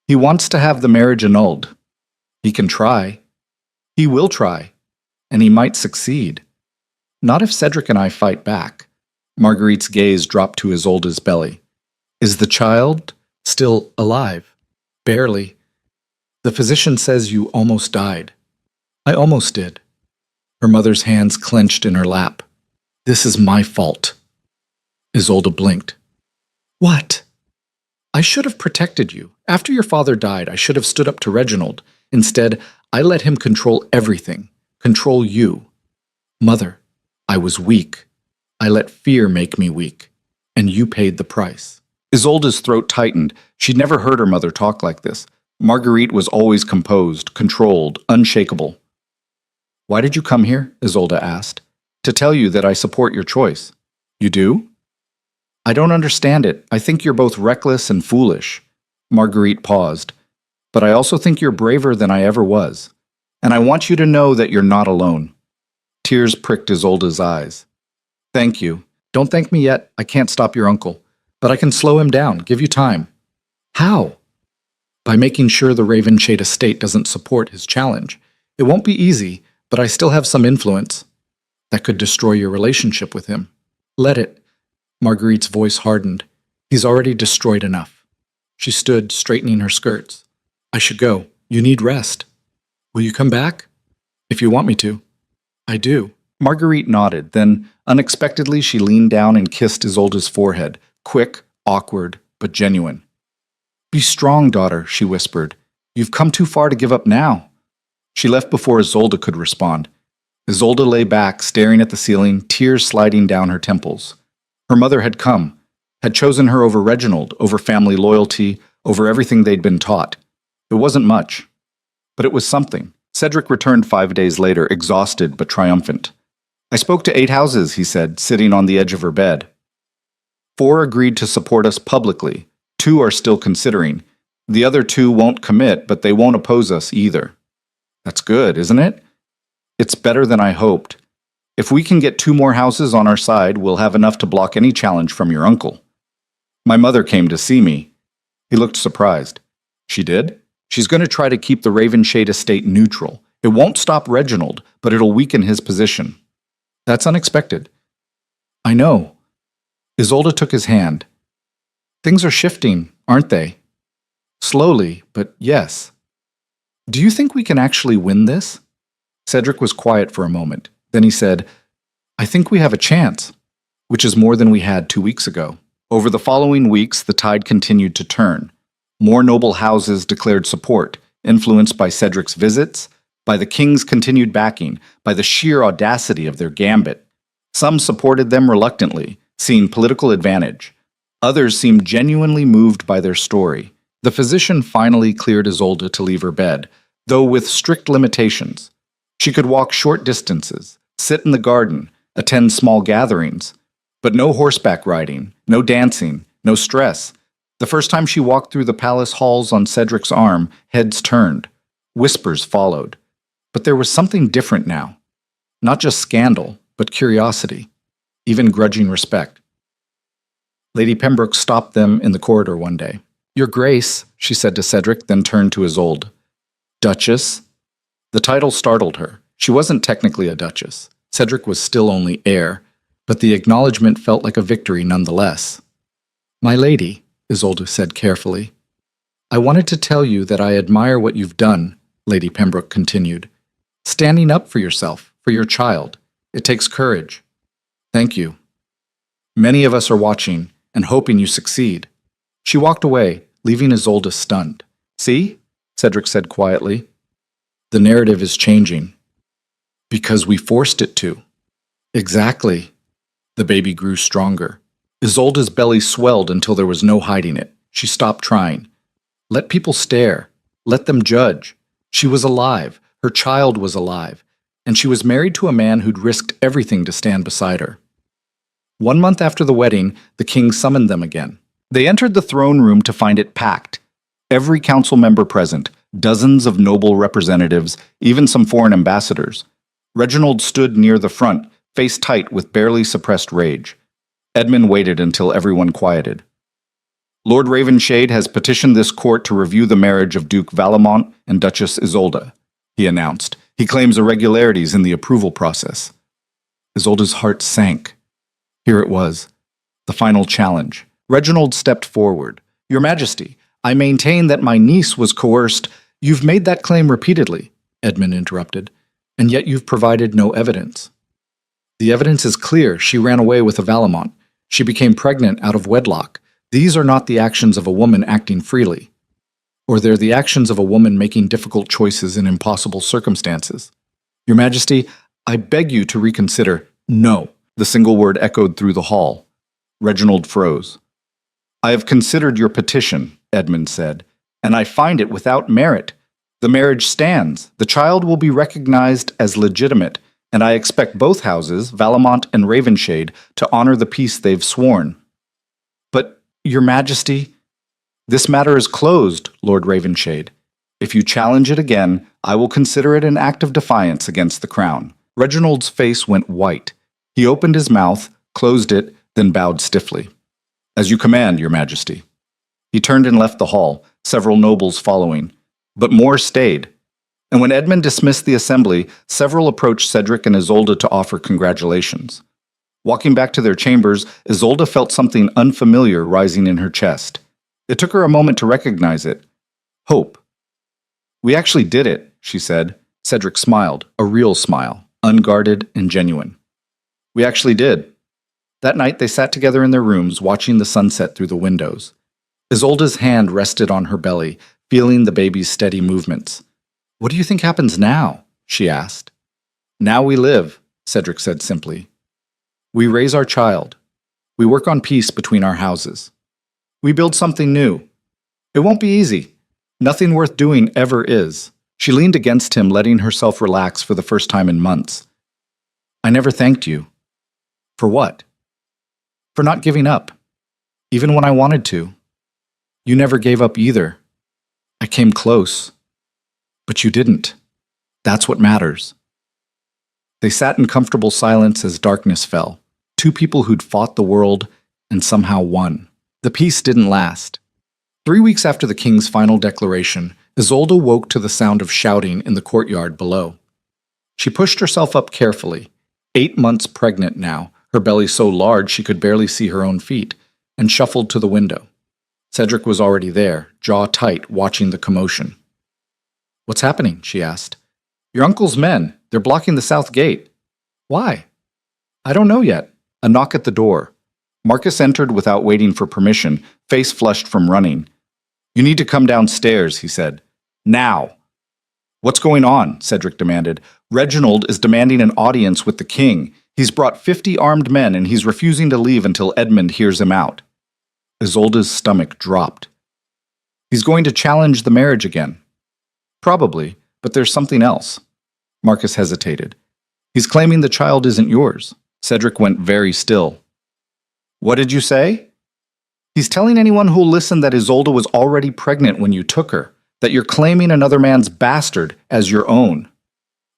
He wants to have the marriage annulled. He can try. He will try. And he might succeed. Not if Cedric and I fight back." Marguerite's gaze dropped to Isolde's belly. "Is the child still alive?" "Barely. The physician says you almost died." "I almost did." Her mother's hands clenched in her lap. "This is my fault." Isolde blinked. "What?" "I should have protected you. After your father died, I should have stood up to Reginald. Instead, I let him control everything, control you. Mother, I was weak. I let fear make me weak. And you paid the price." Isolde's throat tightened. She'd never heard her mother talk like this. Marguerite was always composed, controlled, unshakable. "Why did you come here?" Isolde asked. "To tell you that I support your choice." "You do?" "I don't understand it. I think you're both reckless and foolish." Marguerite paused. But I also think you're braver than I ever was. And I want you to know that you're not alone. Tears pricked Isolde's eyes. Thank you. Don't thank me yet. I can't stop your uncle. But I can slow him down, give you time. How? By making sure the Ravenshade estate doesn't support his challenge. It won't be easy, but I still have some influence. That could destroy your relationship with him. Let it. Marguerite's voice hardened. He's already destroyed enough. She stood, straightening her skirts. I should go. You need rest. Will you come back? If you want me to. I do. Marguerite nodded, then unexpectedly she leaned down and kissed Isolde's forehead, quick, awkward, but genuine. Be strong, daughter, she whispered. You've come too far to give up now. She left before Isolde could respond. Isolde lay back, staring at the ceiling, tears sliding down her temples. Her mother had come, had chosen her over Reginald, over family loyalty, over everything they'd been taught. It wasn't much, but it was something. Cedric returned 5 days later, exhausted but triumphant. I spoke to 8 houses, he said, sitting on the edge of her bed. 4 agreed to support us publicly. 2 are still considering. The other 2 won't commit, but they won't oppose us either. That's good, isn't it? It's better than I hoped. If we can get 2 more houses on our side, we'll have enough to block any challenge from your uncle. My mother came to see me. He looked surprised. She did? She's going to try to keep the Ravenshade estate neutral. It won't stop Reginald, but it'll weaken his position. That's unexpected. I know. Isolde took his hand. Things are shifting, aren't they? Slowly, but yes. Do you think we can actually win this? Cedric was quiet for a moment. Then he said, I think we have a chance, which is more than we had 2 weeks ago. Over the following weeks, the tide continued to turn. More noble houses declared support, influenced by Cedric's visits, by the king's continued backing, by the sheer audacity of their gambit. Some supported them reluctantly, seeing political advantage. Others seemed genuinely moved by their story. The physician finally cleared Isolde to leave her bed, though with strict limitations. She could walk short distances, sit in the garden, attend small gatherings, but no horseback riding, no dancing, no stress. The first time she walked through the palace halls on Cedric's arm, heads turned. Whispers followed. But there was something different now. Not just scandal, but curiosity, even grudging respect. Lady Pembroke stopped them in the corridor one day. Your Grace, she said to Cedric, then turned to Isolde. Duchess? The title startled her. She wasn't technically a duchess. Cedric was still only heir, but the acknowledgement felt like a victory nonetheless. My lady, Isolde said carefully. I wanted to tell you that I admire what you've done, Lady Pembroke continued. Standing up for yourself, for your child. It takes courage. Thank you. Many of us are watching and hoping you succeed. She walked away, leaving Isolde stunned. See? Cedric said quietly. The narrative is changing. Because we forced it to. Exactly. The baby grew stronger. Isolde's belly swelled until there was no hiding it. She stopped trying. Let people stare. Let them judge. She was alive. Her child was alive. And she was married to a man who'd risked everything to stand beside her. 1 month after the wedding, the king summoned them again. They entered the throne room to find it packed. Every council member present, dozens of noble representatives, even some foreign ambassadors. Reginald stood near the front, face tight with barely suppressed rage. Edmund waited until everyone quieted. Lord Ravenshade has petitioned this court to review the marriage of Duke Valamont and Duchess Isolde, he announced. He claims irregularities in the approval process. Isolde's heart sank. Here it was, the final challenge. Reginald stepped forward. Your Majesty, I maintain that my niece was coerced. You've made that claim repeatedly, Edmund interrupted, and yet you've provided no evidence. The evidence is clear. She ran away with a Valamont. She became pregnant out of wedlock. These are not the actions of a woman acting freely. Or they're the actions of a woman making difficult choices in impossible circumstances. Your Majesty, I beg you to reconsider. No. The single word echoed through the hall. Reginald froze. I have considered your petition, Edmund said, and I find it without merit. The marriage stands. The child will be recognized as legitimate, and I expect both houses, Valamont and Ravenshade, to honor the peace they've sworn. But, Your Majesty, this matter is closed, Lord Ravenshade. If you challenge it again, I will consider it an act of defiance against the crown. Reginald's face went white. He opened his mouth, closed it, then bowed stiffly. As you command, Your Majesty. He turned and left the hall, several nobles following. But more stayed. And when Edmund dismissed the assembly, several approached Cedric and Isolde to offer congratulations. Walking back to their chambers, Isolde felt something unfamiliar rising in her chest. It took her a moment to recognize it. Hope. We actually did it, she said. Cedric smiled, a real smile, unguarded and genuine. We actually did. That night they sat together in their rooms, watching the sunset through the windows. Isolde's hand rested on her belly, feeling the baby's steady movements. What do you think happens now? She asked. Now we live, Cedric said simply. We raise our child. We work on peace between our houses. We build something new. It won't be easy. Nothing worth doing ever is. She leaned against him, letting herself relax for the first time in months. I never thanked you. For what? For not giving up, even when I wanted to. You never gave up either. I came close. But you didn't. That's what matters. They sat in comfortable silence as darkness fell. Two people who'd fought the world and somehow won. The peace didn't last. 3 weeks after the king's final declaration, Isolde woke to the sound of shouting in the courtyard below. She pushed herself up carefully, 8 months pregnant now, her belly so large she could barely see her own feet, and shuffled to the window. Cedric was already there, jaw tight, watching the commotion. What's happening? She asked. Your uncle's men. They're blocking the south gate. Why? I don't know yet. A knock at the door. Marcus entered without waiting for permission, face flushed from running. You need to come downstairs, he said. Now. What's going on? Cedric demanded. Reginald is demanding an audience with the king. He's brought 50 armed men and he's refusing to leave until Edmund hears him out. Isolde's stomach dropped. He's going to challenge the marriage again. Probably, but there's something else. Marcus hesitated. He's claiming the child isn't yours. Cedric went very still. What did you say? He's telling anyone who'll listen that Isolde was already pregnant when you took her, that you're claiming another man's bastard as your own.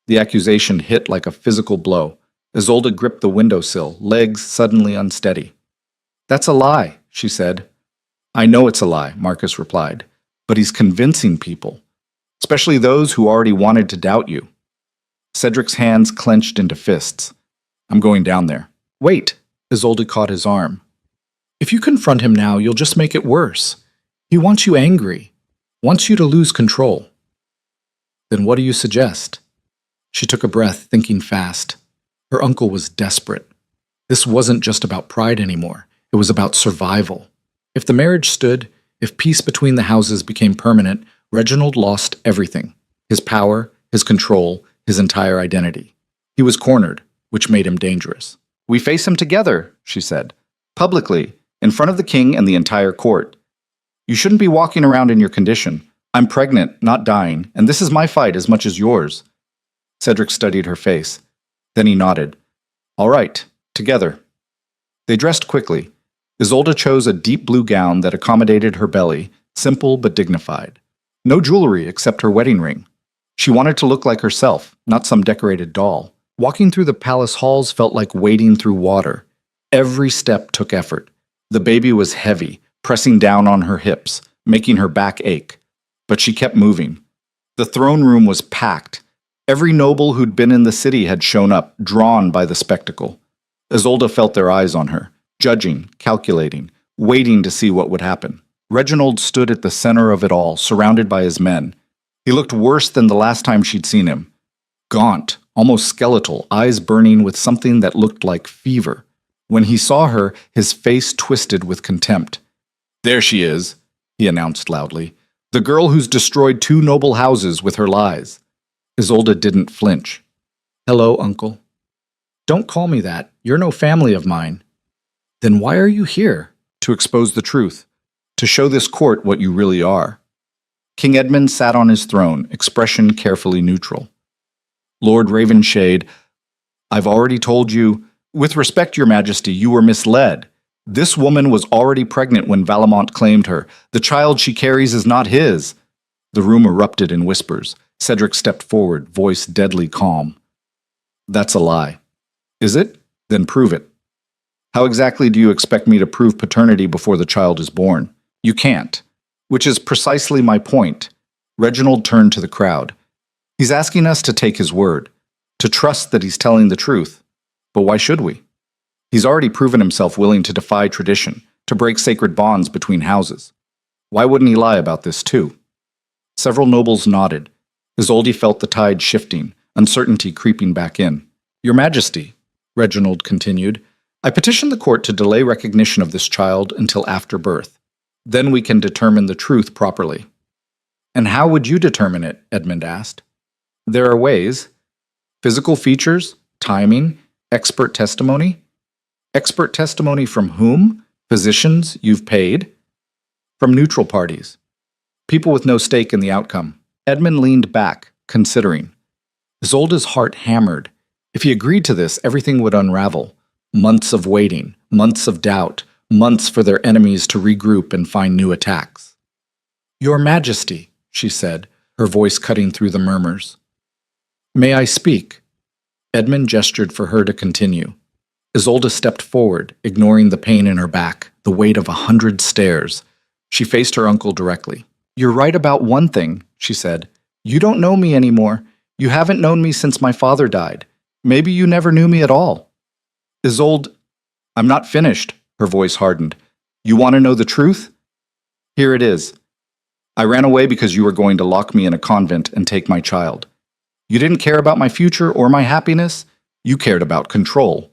The accusation hit like a physical blow. Isolde gripped the windowsill, legs suddenly unsteady. That's a lie, she said. I know it's a lie, Marcus replied, but he's convincing people, especially those who already wanted to doubt you. Cedric's hands clenched into fists. I'm going down there. Wait, Isolde caught his arm. If you confront him now, you'll just make it worse. He wants you angry, wants you to lose control. Then what do you suggest? She took a breath, thinking fast. Her uncle was desperate. This wasn't just about pride anymore. It was about survival. If the marriage stood, if peace between the houses became permanent, Reginald lost everything. His power, his control, his entire identity. He was cornered, which made him dangerous. We face him together, she said. Publicly, in front of the king and the entire court. You shouldn't be walking around in your condition. I'm pregnant, not dying, and this is my fight as much as yours. Cedric studied her face. Then he nodded. All right, together. They dressed quickly. Isolde chose a deep blue gown that accommodated her belly, simple but dignified. No jewelry except her wedding ring. She wanted to look like herself, not some decorated doll. Walking through the palace halls felt like wading through water. Every step took effort. The baby was heavy, pressing down on her hips, making her back ache. But she kept moving. The throne room was packed. Every noble who'd been in the city had shown up, drawn by the spectacle. Isolde felt their eyes on her, judging, calculating, waiting to see what would happen. Reginald stood at the center of it all, surrounded by his men. He looked worse than the last time she'd seen him. Gaunt, almost skeletal, eyes burning with something that looked like fever. When he saw her, his face twisted with contempt. There she is, he announced loudly. The girl who's destroyed 2 noble houses with her lies. Isolde didn't flinch. Hello, uncle. Don't call me that. You're no family of mine. Then why are you here? To expose the truth. To show this court what you really are. King Edmund sat on his throne, expression carefully neutral. Lord Ravenshade, I've already told you, with respect, Your Majesty, you were misled. This woman was already pregnant when Valamont claimed her. The child she carries is not his. The room erupted in whispers. Cedric stepped forward, voice deadly calm. That's a lie. Is it? Then prove it. How exactly do you expect me to prove paternity before the child is born? You can't. Which is precisely my point. Reginald turned to the crowd. He's asking us to take his word, to trust that he's telling the truth. But why should we? He's already proven himself willing to defy tradition, to break sacred bonds between houses. Why wouldn't he lie about this too? Several nobles nodded. Isolde felt the tide shifting, uncertainty creeping back in. Your Majesty, Reginald continued, I petition the court to delay recognition of this child until after birth. Then we can determine the truth properly. And how would you determine it? Edmund asked. There are ways. Physical features, timing, expert testimony. Expert testimony from whom? Physicians you've paid? From neutral parties. People with no stake in the outcome. Edmund leaned back, considering. Isolde's heart hammered. If he agreed to this, everything would unravel. Months of waiting, months of doubt, months for their enemies to regroup and find new attacks. Your Majesty, she said, her voice cutting through the murmurs. May I speak? Edmund gestured for her to continue. Isolde stepped forward, ignoring the pain in her back, the weight of 100 stares. She faced her uncle directly. You're right about one thing, she said. You don't know me anymore. You haven't known me since my father died. Maybe you never knew me at all. Isolde, I'm not finished, her voice hardened. You want to know the truth? Here it is. I ran away because you were going to lock me in a convent and take my child. You didn't care about my future or my happiness. You cared about control,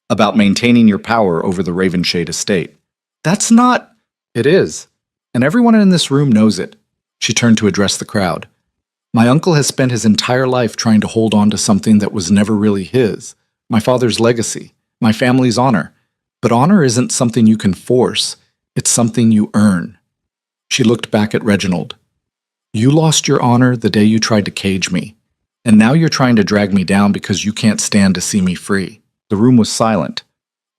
about maintaining your power over the Ravenshade estate. That's not... It is. And everyone in this room knows it. She turned to address the crowd. My uncle has spent his entire life trying to hold on to something that was never really his. My father's legacy, my family's honor. But honor isn't something you can force. It's something you earn. She looked back at Reginald. You lost your honor the day you tried to cage me. And now you're trying to drag me down because you can't stand to see me free. The room was silent.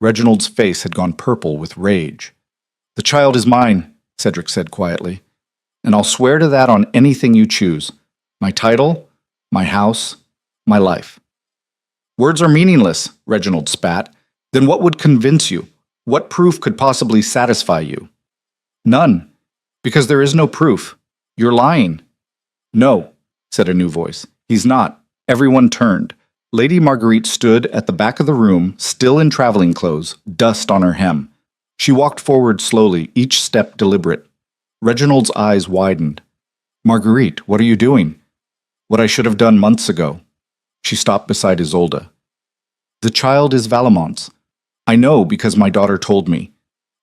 Reginald's face had gone purple with rage. The child is mine, Cedric said quietly. And I'll swear to that on anything you choose. My title, my house, my life. Words are meaningless, Reginald spat. Then what would convince you? What proof could possibly satisfy you? None, because there is no proof. You're lying. No, said a new voice. He's not. Everyone turned. Lady Marguerite stood at the back of the room, still in traveling clothes, dust on her hem. She walked forward slowly, each step deliberate. Reginald's eyes widened. Marguerite, what are you doing? What I should have done months ago. She stopped beside Isolde. The child is Valamont's. I know because my daughter told me.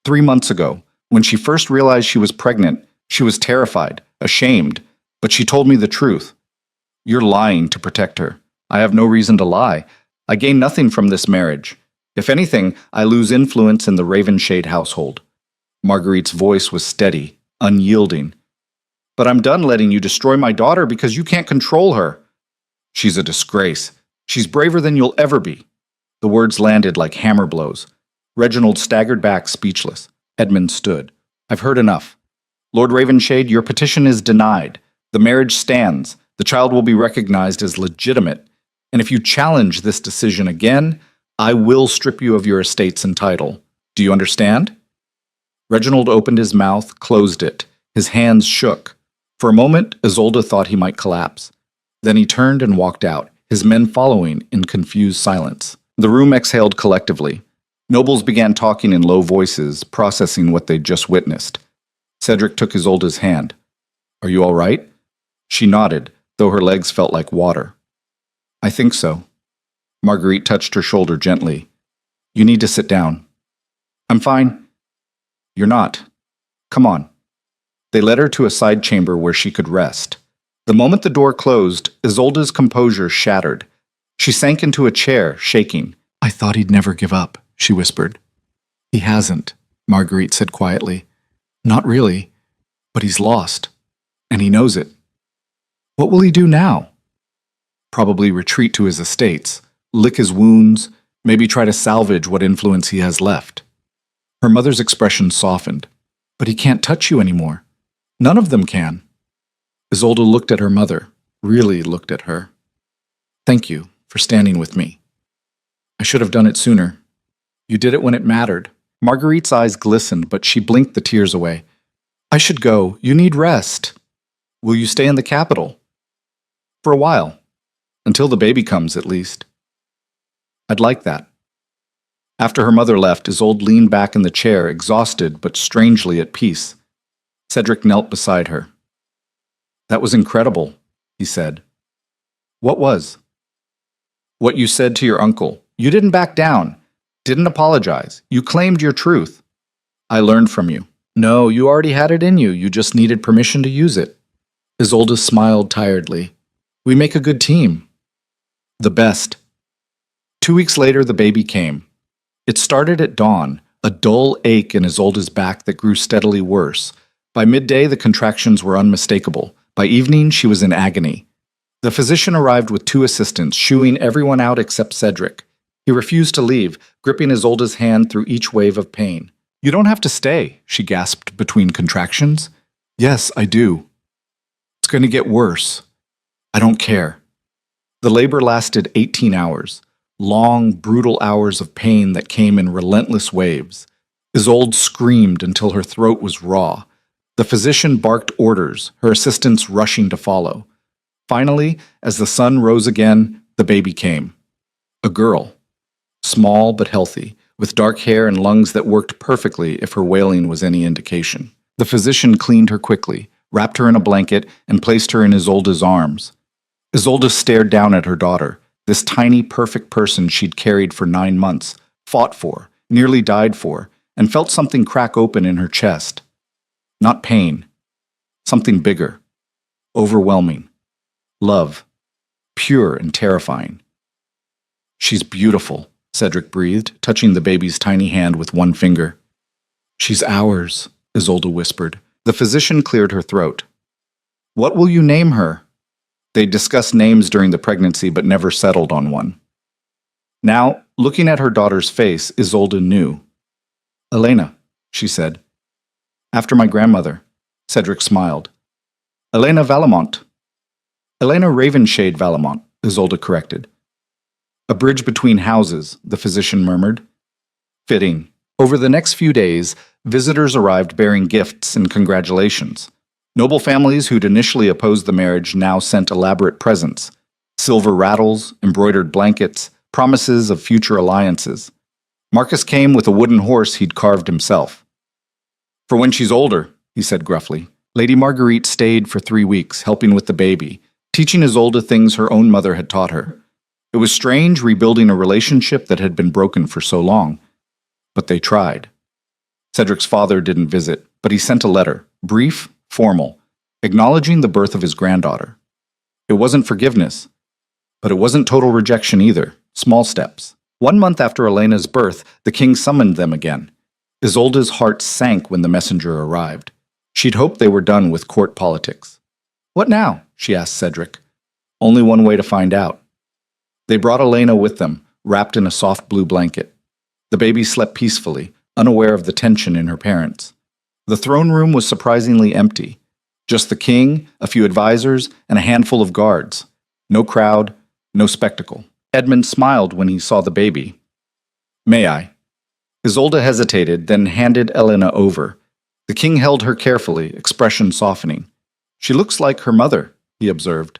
3 months ago, when she first realized she was pregnant, she was terrified, ashamed, but she told me the truth. You're lying to protect her. I have no reason to lie. I gain nothing from this marriage. If anything, I lose influence in the Ravenshade household. Marguerite's voice was steady, unyielding. But I'm done letting you destroy my daughter because you can't control her. She's a disgrace. She's braver than you'll ever be. The words landed like hammer blows. Reginald staggered back, speechless. Edmund stood. I've heard enough. Lord Ravenshade, your petition is denied. The marriage stands. The child will be recognized as legitimate. And if you challenge this decision again, I will strip you of your estates and title. Do you understand? Reginald opened his mouth, closed it. His hands shook. For a moment, Isolde thought he might collapse. Then he turned and walked out, his men following in confused silence. The room exhaled collectively. Nobles began talking in low voices, processing what they'd just witnessed. Cedric took Isolde's hand. Are you all right? She nodded, though her legs felt like water. I think so. Marguerite touched her shoulder gently. You need to sit down. I'm fine. You're not. Come on. They led her to a side chamber where she could rest. The moment the door closed, Isolde's composure shattered. She sank into a chair, shaking. I thought he'd never give up, she whispered. He hasn't, Marguerite said quietly. Not really, but he's lost, and he knows it. What will he do now? Probably retreat to his estates, lick his wounds, maybe try to salvage what influence he has left. Her mother's expression softened. But he can't touch you anymore. None of them can. Isolde looked at her mother, really looked at her. Thank you for standing with me. I should have done it sooner. You did it when it mattered. Marguerite's eyes glistened, but she blinked the tears away. I should go. You need rest. Will you stay in the capital? For a while. Until the baby comes, at least. I'd like that. After her mother left, Isolde leaned back in the chair, exhausted but strangely at peace. Cedric knelt beside her. That was incredible, he said. What was? What you said to your uncle. You didn't back down. Didn't apologize. You claimed your truth. I learned from you. No, you already had it in you. You just needed permission to use it. Isolde smiled tiredly. We make a good team. The best. 2 weeks later, the baby came. It started at dawn, a dull ache in Isolde's back that grew steadily worse. By midday, the contractions were unmistakable. By evening, she was in agony. The physician arrived with 2 assistants, shooing everyone out except Cedric. He refused to leave, gripping Isolde's hand through each wave of pain. You don't have to stay, she gasped between contractions. Yes, I do. It's going to get worse. I don't care. The labor lasted 18 hours. Long, brutal hours of pain that came in relentless waves. Isolde screamed until her throat was raw. The physician barked orders, her assistants rushing to follow. Finally, as the sun rose again, the baby came. A girl. Small but healthy, with dark hair and lungs that worked perfectly if her wailing was any indication. The physician cleaned her quickly, wrapped her in a blanket, and placed her in Isolde's arms. Isolde stared down at her daughter, this tiny, perfect person she'd carried for 9 months, fought for, nearly died for, and felt something crack open in her chest. Not pain. Something bigger. Overwhelming. Love. Pure and terrifying. She's beautiful, Cedric breathed, touching the baby's tiny hand with one finger. She's ours, Isolde whispered. The physician cleared her throat. What will you name her? They discussed names during the pregnancy but never settled on one. Now, looking at her daughter's face, Isolde knew. Elena, she said. After my grandmother, Cedric smiled. Elena Valamont. Elena Ravenshade Valamont, Isolde corrected. A bridge between houses, the physician murmured. Fitting. Over the next few days, visitors arrived bearing gifts and congratulations. Noble families who'd initially opposed the marriage now sent elaborate presents. Silver rattles, embroidered blankets, promises of future alliances. Marcus came with a wooden horse he'd carved himself. For when she's older, he said gruffly. Lady Marguerite stayed for 3 weeks, helping with the baby, teaching Isolde things her own mother had taught her. It was strange rebuilding a relationship that had been broken for so long. But they tried. Cedric's father didn't visit, but he sent a letter, brief, formal, acknowledging the birth of his granddaughter. It wasn't forgiveness, but it wasn't total rejection either, small steps. 1 month after Elena's birth, the king summoned them again. Isolde's heart sank when the messenger arrived. She'd hoped they were done with court politics. What now? She asked Cedric. Only one way to find out. They brought Elena with them, wrapped in a soft blue blanket. The baby slept peacefully, unaware of the tension in her parents. The throne room was surprisingly empty. Just the king, a few advisors, and a handful of guards. No crowd, no spectacle. Edmund smiled when he saw the baby. May I? Isolde hesitated, then handed Elena over. The king held her carefully, expression softening. She looks like her mother, he observed.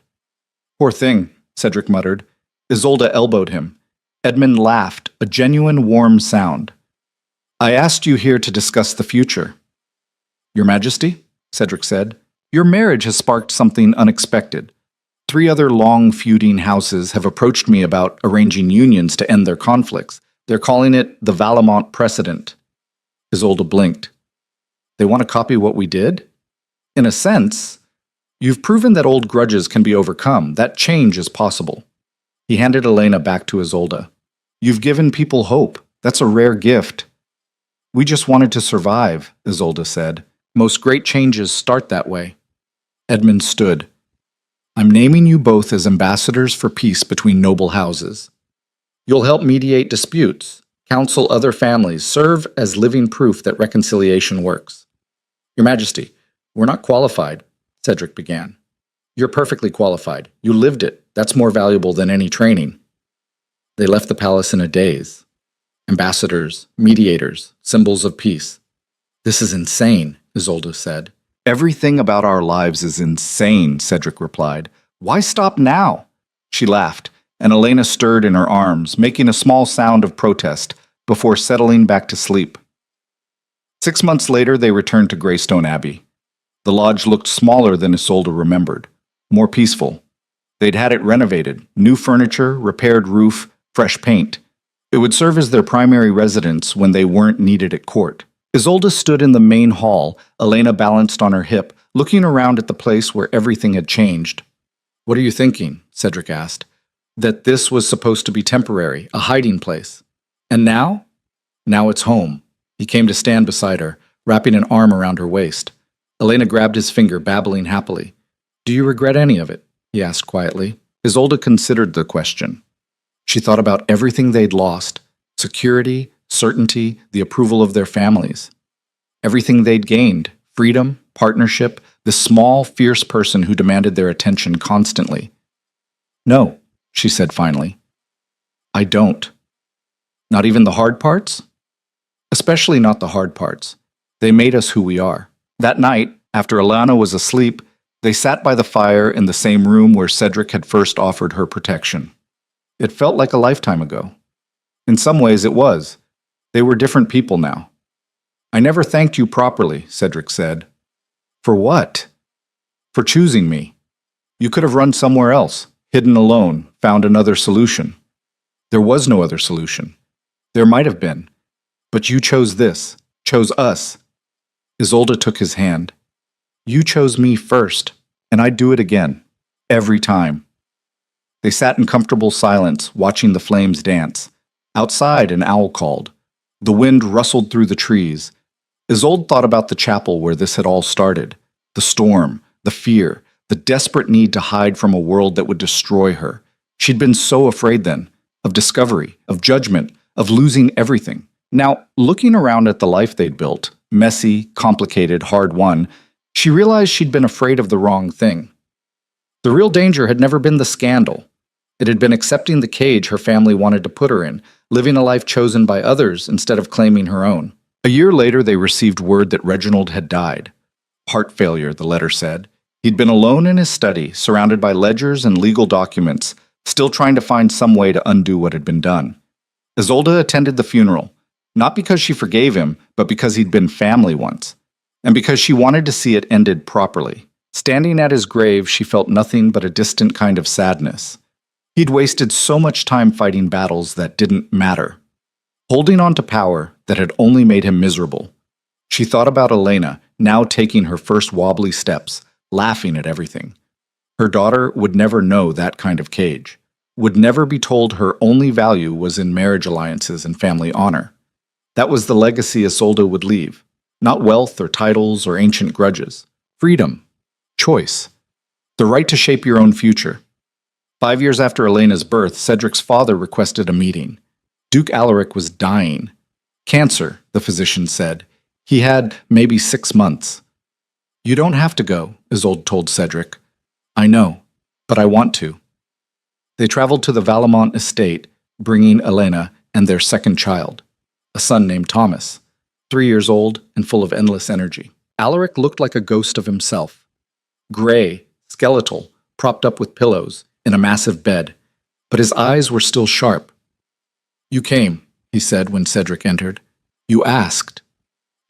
Poor thing, Cedric muttered. Isolde elbowed him. Edmund laughed, a genuine warm sound. I asked you here to discuss the future. Your Majesty, Cedric said, your marriage has sparked something unexpected. 3 other long feuding houses have approached me about arranging unions to end their conflicts. They're calling it the Valamont precedent. Isolde blinked. They want to copy what we did? In a sense, you've proven that old grudges can be overcome. That change is possible. He handed Elena back to Isolde. You've given people hope. That's a rare gift. We just wanted to survive, Isolde said. Most great changes start that way. Edmund stood. I'm naming you both as ambassadors for peace between noble houses. You'll help mediate disputes, counsel other families, serve as living proof that reconciliation works. Your Majesty, we're not qualified, Cedric began. You're perfectly qualified. You lived it. That's more valuable than any training. They left the palace in a daze. Ambassadors, mediators, symbols of peace. This is insane, Isolde said. Everything about our lives is insane, Cedric replied. Why stop now? She laughed, and Elena stirred in her arms, making a small sound of protest before settling back to sleep. 6 months later, they returned to Greystone Abbey. The lodge looked smaller than Isolde remembered, more peaceful. They'd had it renovated, new furniture, repaired roof, fresh paint. It would serve as their primary residence when they weren't needed at court. Isolde stood in the main hall, Elena balanced on her hip, looking around at the place where everything had changed. What are you thinking? Cedric asked. That this was supposed to be temporary, a hiding place. And now? Now it's home. He came to stand beside her, wrapping an arm around her waist. Elena grabbed his finger, babbling happily. Do you regret any of it? He asked quietly. Isolde considered the question. She thought about everything they'd lost, security, certainty, the approval of their families. Everything they'd gained, freedom, partnership, this small, fierce person who demanded their attention constantly. No, she said finally. I don't. Not even the hard parts? Especially not the hard parts. They made us who we are. That night, after Alana was asleep, they sat by the fire in the same room where Cedric had first offered her protection. It felt like a lifetime ago. In some ways it was. They were different people now. I never thanked you properly, Cedric said. For what? For choosing me. You could have run somewhere else, hidden alone, found another solution. There was no other solution. There might have been. But you chose this, chose us. Isolde took his hand. You chose me first, and I'd do it again. Every time. They sat in comfortable silence, watching the flames dance. Outside, an owl called. The wind rustled through the trees. Isolde thought about the chapel where this had all started. The storm, the fear, the desperate need to hide from a world that would destroy her. She'd been so afraid then, of discovery, of judgment, of losing everything. Now, looking around at the life they'd built, messy, complicated, hard-won, she realized she'd been afraid of the wrong thing. The real danger had never been the scandal. It had been accepting the cage her family wanted to put her in, living a life chosen by others instead of claiming her own. A year later, they received word that Reginald had died. Heart failure, the letter said. He'd been alone in his study, surrounded by ledgers and legal documents, still trying to find some way to undo what had been done. Isolde attended the funeral, not because she forgave him, but because he'd been family once, and because she wanted to see it ended properly. Standing at his grave, she felt nothing but a distant kind of sadness. He'd wasted so much time fighting battles that didn't matter, holding on to power that had only made him miserable. She thought about Elena, now taking her first wobbly steps, laughing at everything. Her daughter would never know that kind of cage, would never be told her only value was in marriage alliances and family honor. That was the legacy Isolde would leave, not wealth or titles or ancient grudges. Freedom, choice, the right to shape your own future. 5 years after Elena's birth, Cedric's father requested a meeting. Duke Alaric was dying. Cancer, the physician said. He had maybe 6 months. You don't have to go, Isolde told Cedric. I know, but I want to. They traveled to the Valemont estate, bringing Elena and their second child, a son named Thomas, 3 years old and full of endless energy. Alaric looked like a ghost of himself. Gray, skeletal, propped up with pillows, in a massive bed, but his eyes were still sharp. You came, he said when Cedric entered. You asked.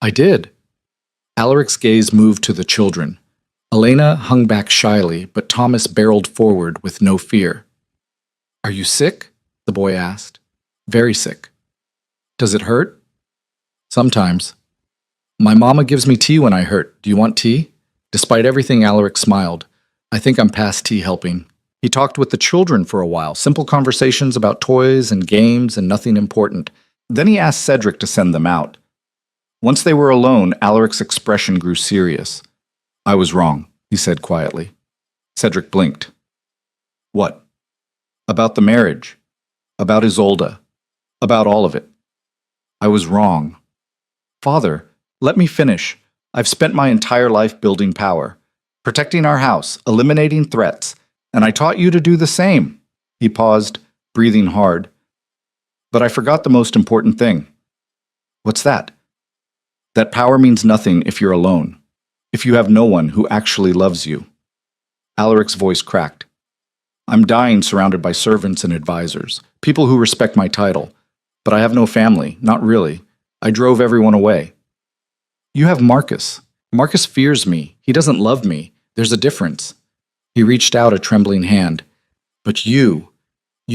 I did. Alaric's gaze moved to the children. Elena hung back shyly, but Thomas barreled forward with no fear. Are you sick? The boy asked. Very sick. Does it hurt? Sometimes. My mama gives me tea when I hurt. Do you want tea? Despite everything, Alaric smiled. I think I'm past tea helping. He talked with the children for a while, simple conversations about toys and games and nothing important. Then he asked Cedric to send them out. Once they were alone, Alaric's expression grew serious. I was wrong, he said quietly. Cedric blinked. What? About the marriage. About Isolde. About all of it. I was wrong. Father, let me finish. I've spent my entire life building power. protecting our house, eliminating threats, and I taught you to do the same. He paused, breathing hard. But I forgot the most important thing. What's that? That power means nothing if you're alone, if you have no one who actually loves you. Alaric's voice cracked. I'm dying surrounded by servants and advisors, people who respect my title. But I have no family, not really. I drove everyone away. You have Marcus. Marcus fears me. He doesn't love me. There's a difference. He reached out a trembling hand. But you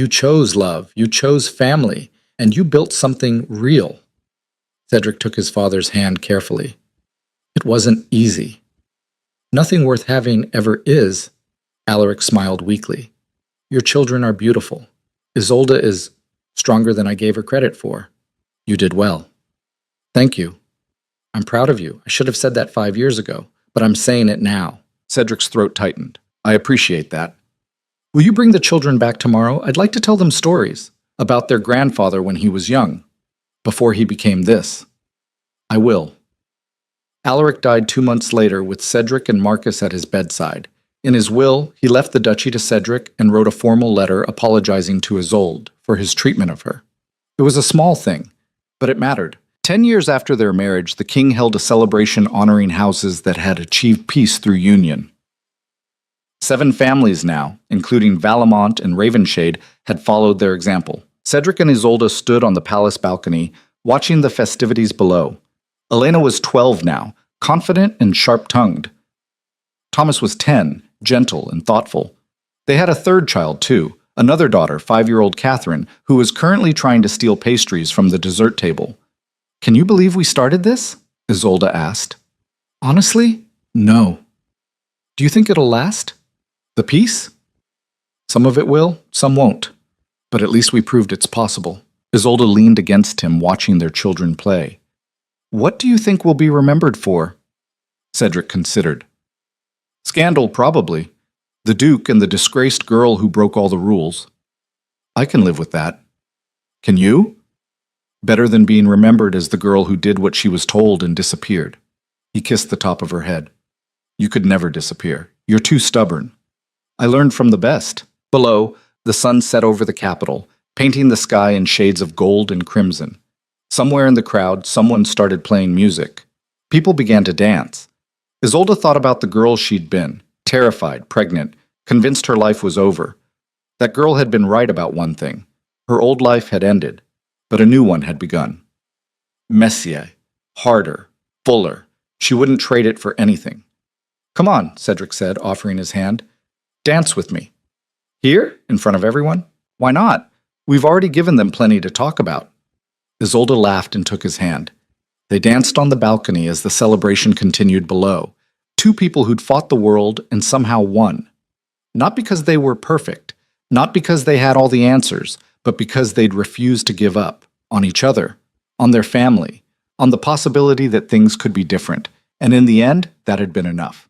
chose love, you chose family, and you built something real. Cedric took his father's hand carefully. It wasn't easy. Nothing worth having ever is. Alaric smiled weakly. Your children are beautiful. Isolde is stronger than I gave her credit for. You did well. Thank you. I'm proud of you. I should have said that 5 years ago, but I'm saying it now. Cedric's throat tightened. I appreciate that. Will you bring the children back tomorrow? I'd like to tell them stories about their grandfather when he was young, before he became this. I will. Alaric died 2 months later with Cedric and Marcus at his bedside. In his will, he left the duchy to Cedric and wrote a formal letter apologizing to Isolde for his treatment of her. It was a small thing, but it mattered. 10 years after their marriage, the king held a celebration honoring houses that had achieved peace through union. 7 families now, including Valamont and Ravenshade, had followed their example. Cedric and Isolde stood on the palace balcony, watching the festivities below. Elena was 12 now, confident and sharp-tongued. Thomas was 10, gentle and thoughtful. They had a third child, too, another daughter, 5-year-old Catherine, who was currently trying to steal pastries from the dessert table. Can you believe we started this? Isolde asked. Honestly, no. Do you think it'll last? The peace? Some of it will, some won't. But at least we proved it's possible. Isolde leaned against him, watching their children play. What do you think we'll be remembered for? Cedric considered. Scandal, probably. The Duke and the disgraced girl who broke all the rules. I can live with that. Can you? Better than being remembered as the girl who did what she was told and disappeared. He kissed the top of her head. You could never disappear. You're too stubborn. I learned from the best. Below, the sun set over the capital, painting the sky in shades of gold and crimson. Somewhere in the crowd, someone started playing music. People began to dance. Isolde thought about the girl she'd been, terrified, pregnant, convinced her life was over. That girl had been right about one thing. Her old life had ended, but a new one had begun. Messier, harder, fuller. She wouldn't trade it for anything. Come on, Cedric said, offering his hand. Dance with me. Here, in front of everyone? Why not? We've already given them plenty to talk about. Isolde laughed and took his hand. They danced on the balcony as the celebration continued below. 2 people who'd fought the world and somehow won. Not because they were perfect, not because they had all the answers, but because they'd refused to give up on each other, on their family, on the possibility that things could be different. And in the end, that had been enough.